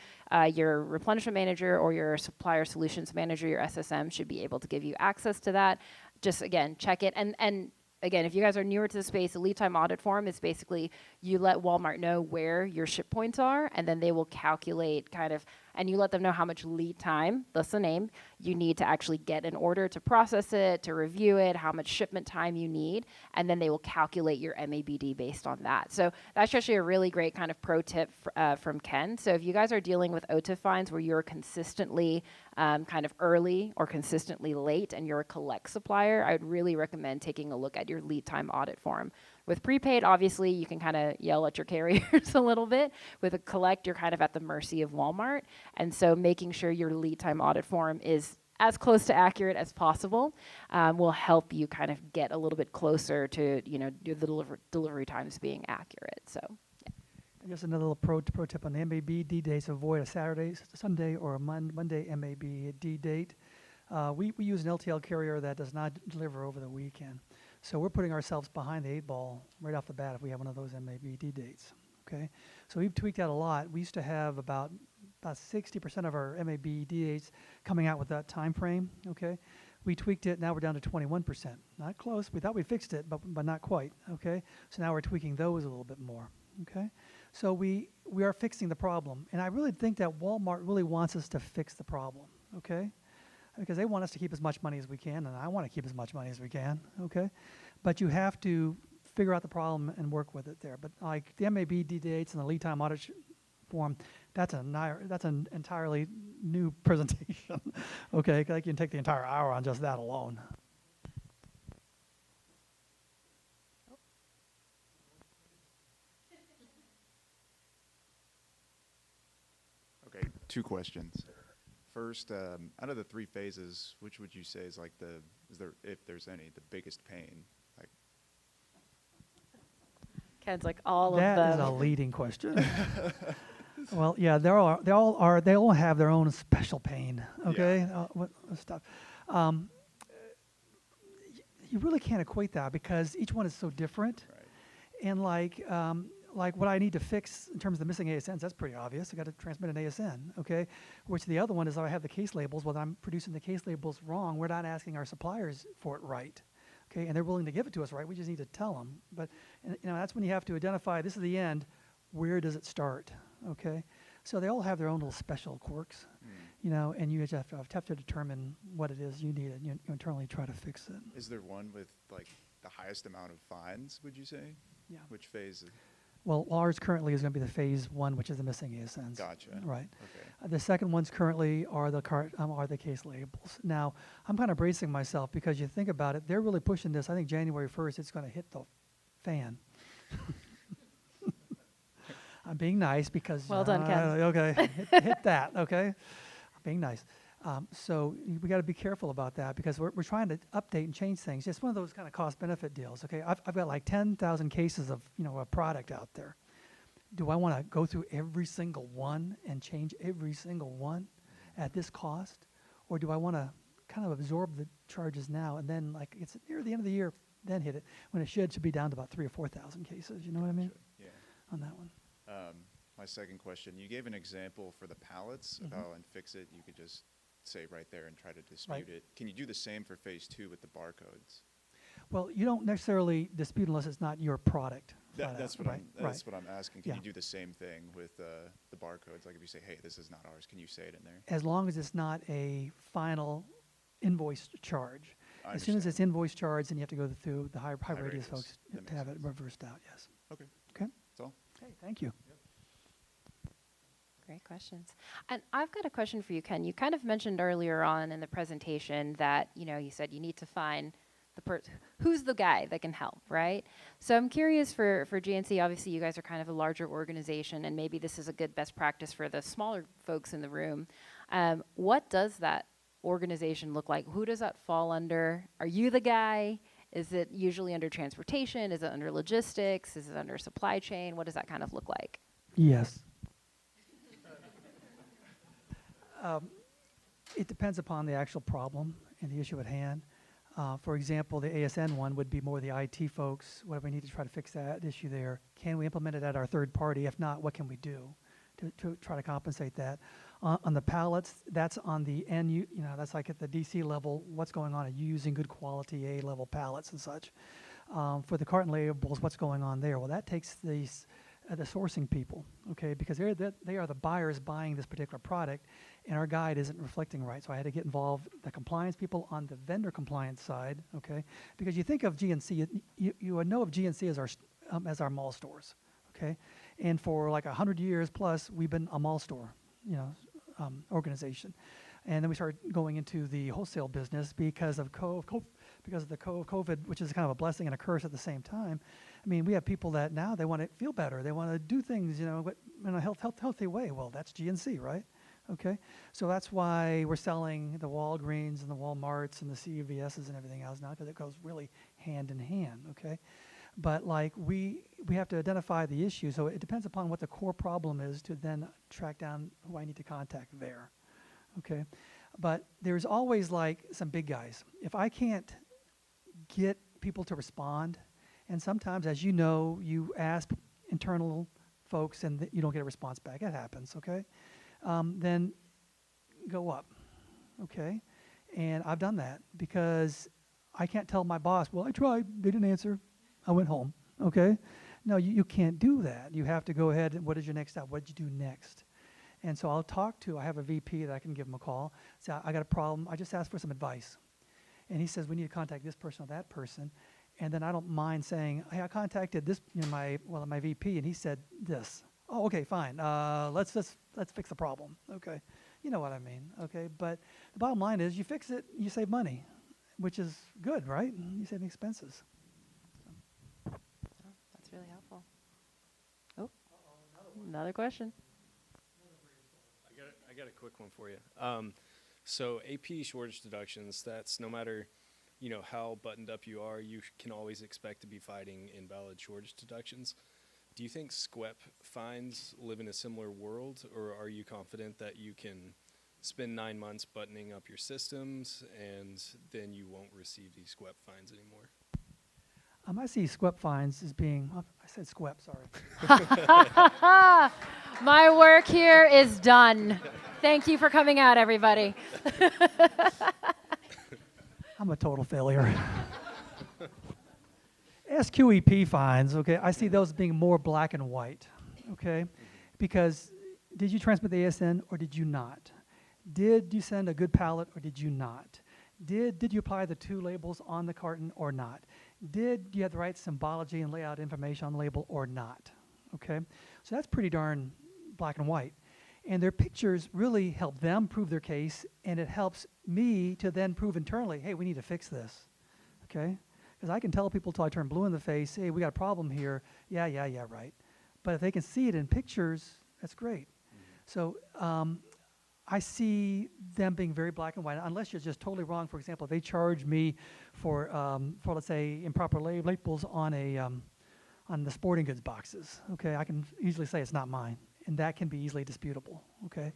your replenishment manager or your supplier solutions manager, your SSM, should be able to give you access to that. Just again, check it. And again, if you guys are newer to the space, a lead time audit form is basically you let Walmart know where your ship points are, and then they will calculate kind of, and you let them know how much lead time, that's the name, you need to actually get an order to process it, to review it, how much shipment time you need, and then they will calculate your MABD based on that. So that's actually a really great kind of pro tip from Ken. So if you guys are dealing with OTIF fines where you're consistently kind of early or consistently late and you're a collect supplier, I would really recommend taking a look at your lead time audit form. With prepaid, obviously, you can kind of yell at your carriers a little bit. With a collect, you're kind of at the mercy of Walmart. And so making sure your lead time audit form is as close to accurate as possible will help you kind of get a little bit closer to, the delivery times being accurate. So. And just another little pro tip on the MABD dates: avoid a Saturday, Sunday, or a Monday MABD date. We use an LTL carrier that does not deliver over the weekend. So we're putting ourselves behind the 8 ball right off the bat if we have one of those MABD dates. Okay, so we've tweaked that a lot. We used to have about 60% of our MABD dates coming out with that time frame. Okay, we tweaked it. Now we're down to 21%. Not close. We thought we fixed it, but not quite. Okay, so now we're tweaking those a little bit more. Okay, so we are fixing the problem, and I really think that Walmart really wants us to fix the problem. Okay. Because they want us to keep as much money as we can, and I want to keep as much money as we can, okay? But you have to figure out the problem and work with it there. But like the MABD dates and the lead time audit form, that's an entirely new presentation, okay? Like you can take the entire hour on just that alone. Okay, 2 questions. First, out of the 3 phases, which would you say is like if there's any, the biggest pain? Like, Ken's like all of That is them. a leading question. Well, yeah, they all have their own special pain, okay? What stuff. You really can't equate that because each one is so different. right. And like what I need to fix in terms of the missing ASNs, that's pretty obvious. I got to transmit an ASN, okay? Which the other one is I have the case labels. Well, I'm producing the case labels wrong. We're not asking our suppliers for it right, okay? And they're willing to give it to us right. We just need to tell them. But that's when you have to identify, this is the end. Where does it start, okay? So they all have their own little special quirks, and you just have to determine what it is you need, and you internally try to fix it. Is there one with like the highest amount of fines, would you say? Yeah. Which phase? Well, ours currently is going to be the phase 1, which is the missing ASNs. Gotcha. Right. Okay. The second ones currently are the case labels. Now, I'm kind of bracing myself because you think about it, they're really pushing this. I think January 1st, it's going to hit the fan. I'm being nice because. Well done, Ken. Okay, hit that. Okay, I'm being nice. So we got to be careful about that because we're trying to update and change things. It's one of those kind of cost-benefit deals. Okay, I've got like 10,000 cases of a product out there. Do I want to go through every single one and change every single one at this cost, or do I want to kind of absorb the charges now and then like it's near the end of the year then hit it when it should be down to about 3,000 or 4,000 cases? You know what I mean? Yeah. On that one. My second question, you gave an example for the pallets of how in Fix-It you could just say right there and try to dispute it. Can you do the same for phase 2 with the barcodes? Well, you don't necessarily dispute unless it's not your product. That's what I'm asking. Can Yeah. you do the same thing with the barcodes? Like if you say, hey, this is not ours, can you say it in there? As long as it's not a final invoice charge. I As soon as understand. it's invoice charged, then you have to go through the high radius radius. folks That to have makes it reversed out, yes. Okay, Okay? that's all. Okay, thank you. Great questions. And I've got a question for you, Ken. You kind of mentioned earlier on in the presentation that, you said you need to find who's the guy that can help, right? So I'm curious for GNC, obviously you guys are kind of a larger organization and maybe this is a good best practice for the smaller folks in the room. What does that organization look like? Who does that fall under? Are you the guy? Is it usually under transportation? Is it under logistics? Is it under supply chain? What does that kind of look like? Yes. It depends upon the actual problem and the issue at hand. For example, the ASN one would be more the IT folks. What do we need to try to fix that issue there? Can we implement it at our third party? If not, what can we do to try to compensate that? On the pallets, that's on the that's like at the DC level. What's going on? Are you using good quality A-level pallets and such? For the carton labels, what's going on there? Well, that takes the sourcing people, okay, because they are the buyers buying this particular product, and our guide isn't reflecting right. So I had to get involved, the compliance people on the vendor compliance side, okay, because you think of GNC, you would know of GNC as our mall stores, okay, and for like 100 years plus, we've been a mall store, organization, and then we started going into the wholesale business because of COVID, which is kind of a blessing and a curse at the same time. I mean, we have people that now they want to feel better. They want to do things, in a healthy way. Well, that's GNC, right? Okay. So that's why we're selling the Walgreens and the Walmarts and the CVSs and everything else now, because it goes really hand in hand. Okay. But like we have to identify the issue. So it depends upon what the core problem is to then track down who I need to contact there. Okay. But there's always like some big guys. If I can't get people to respond, and sometimes, as you know, you ask internal folks and you don't get a response back. It happens, okay? Then go up, okay? And I've done that because I can't tell my boss, well, I tried, they didn't answer, I went home, okay? No, you can't do that. You have to go ahead and what is your next step? What did you do next? And so I have a VP that I can give him a call, say, I got a problem, I just asked for some advice. And he says, we need to contact this person or that person. And then I don't mind saying, hey, I contacted this, my VP, and he said this. Oh, okay, fine. Let's fix the problem. Okay, you know what I mean. Okay, but the bottom line is, you fix it, you save money, which is good, right? You save expenses. Oh, that's really helpful. Oh, another question. I got a quick one for you. So AP shortage deductions, that's no matter, how buttoned up you are, you can always expect to be fighting invalid shortage deductions. Do you think SQEP fines live in a similar world, or are you confident that you can spend 9 months buttoning up your systems and then you won't receive these SQEP fines anymore? I see SQEP fines as being, I said SQEP, sorry. My work here is done. Thank you for coming out, everybody. I'm a total failure. SQEP fines, okay, I see those being more black and white, okay? Because did you transmit the ASN or did you not? Did you send a good pallet or did you not? Did you apply the 2 labels on the carton or not? Did you have the right symbology and layout information on the label or not? Okay, so that's pretty darn black and white. And their pictures really help them prove their case, and it helps me to then prove internally, hey, we need to fix this, okay? Because I can tell people till I turn blue in the face, hey, we got a problem here. Yeah, right. But if they can see it in pictures, that's great. So I see them being very black and white, unless you're just totally wrong. For example, if they charge me for let's say, improper labels on the sporting goods boxes, okay, I can easily say it's not mine, and that can be easily disputable, okay?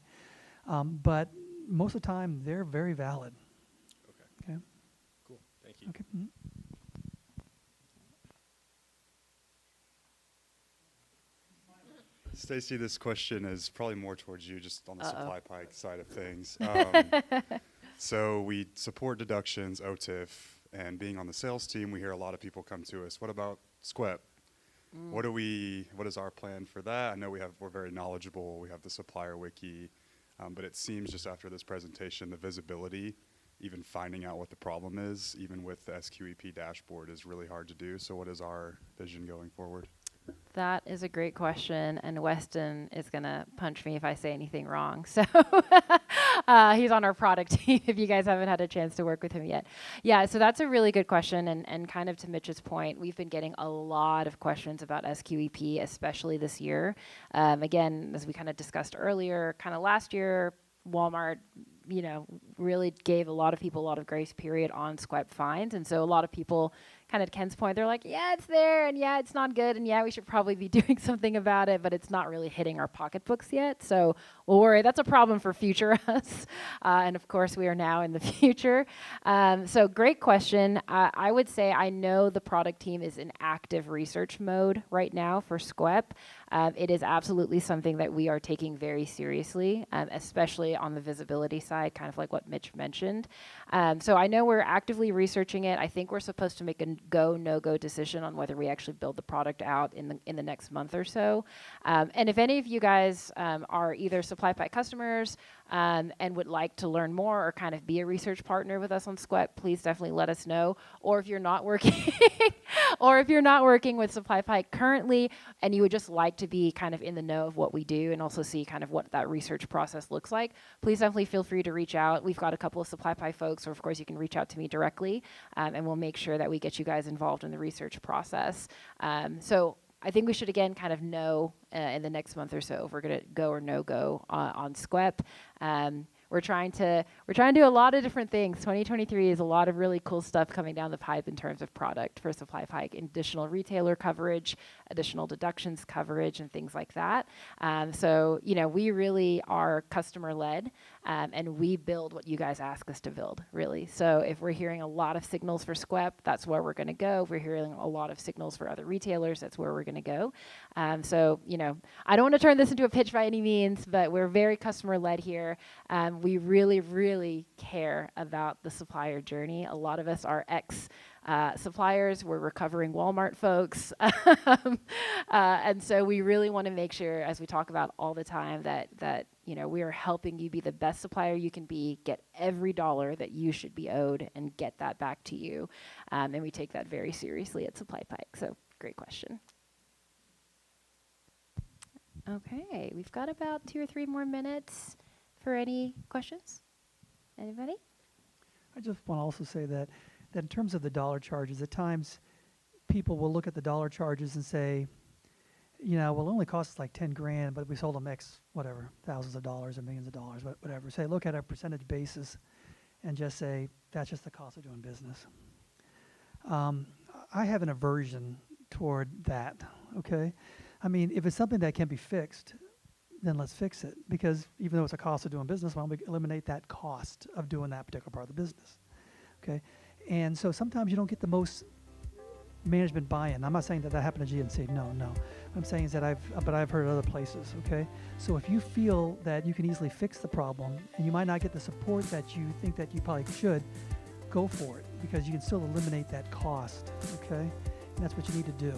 But most of the time, they're very valid. Okay. Cool. Thank you. Okay. Stacy, this question is probably more towards you, just on the supply pike side of things. So we support deductions, OTIF, and being on the sales team, we hear a lot of people come to us. What about SQEP? What is our plan for that? I know we're very knowledgeable. We have the SupplierWiki, but it seems just after this presentation, the visibility, even finding out what the problem is, even with the SQEP dashboard, is really hard to do. So what is our vision going forward? That is a great question, and Weston is going to punch me if I say anything wrong. So he's on our product team if you guys haven't had a chance to work with him yet. Yeah, so that's a really good question, and kind of to Mitch's point, we've been getting a lot of questions about SQEP, especially this year. Again, as we kind of discussed earlier, kind of last year, Walmart, really gave a lot of people a lot of grace period on SQEP fines, and so a lot of people, kind of to Ken's point, they're like, yeah, it's there, and yeah, it's not good, and yeah, we should probably be doing something about it, but it's not really hitting our pocketbooks yet, so we'll worry. That's a problem for future us, and of course, we are now in the future. So great question. I would say I know the product team is in active research mode right now for SQEP. It is absolutely something that we are taking very seriously, especially on the visibility side. side, kind of like what Mitch mentioned. So I know we're actively researching it. I think we're supposed to make a go, no-go decision on whether we actually build the product out in the next month or so. And if any of you guys are either SupplyPike customers and would like to learn more or kind of be a research partner with us on SQEP, please definitely let us know. Or if you're not working, with SupplyPike currently, and you would just like to be kind of in the know of what we do and also see kind of what that research process looks like, please definitely feel free to reach out. We've got a couple of SupplyPike folks, or of course you can reach out to me directly, and we'll make sure that we get you guys involved in the research process. So I think we should again kind of know in the next month or so if we're going to go or no go on SQEP. We're trying to do a lot of different things. 2023 is a lot of really cool stuff coming down the pipe in terms of product for SupplyPike, additional retailer coverage, additional deductions coverage, and things like that. So, we really are customer-led, and we build what you guys ask us to build, really. So if we're hearing a lot of signals for SQEP, that's where we're going to go. If we're hearing a lot of signals for other retailers, that's where we're going to go. So, I don't want to turn this into a pitch by any means, but we're very customer-led here. We really, really care about the supplier journey. A lot of us are suppliers. We're recovering Walmart folks. And so we really want to make sure, as we talk about all the time, that we are helping you be the best supplier you can be, get every dollar that you should be owed, and get that back to you. And we take that very seriously at SupplyPike. So great question. Okay, we've got about 2 or 3 more minutes for any questions. Anybody? I just want to also say that in terms of the dollar charges, at times people will look at the dollar charges and say, well, it only costs us like 10 grand, but we sold them X, whatever, thousands of dollars or millions of dollars, whatever. Say, look at a percentage basis and just say, that's just the cost of doing business. I have an aversion toward that, okay? I mean, if it's something that can be fixed, then let's fix it. Because even though it's a cost of doing business, why don't we eliminate that cost of doing that particular part of the business, okay? And so sometimes you don't get the most management buy-in. I'm not saying that happened to GNC. No. What I'm saying is that I've heard other places, okay? So if you feel that you can easily fix the problem and you might not get the support that you think that you probably should, go for it, because you can still eliminate that cost, okay? And that's what you need to do.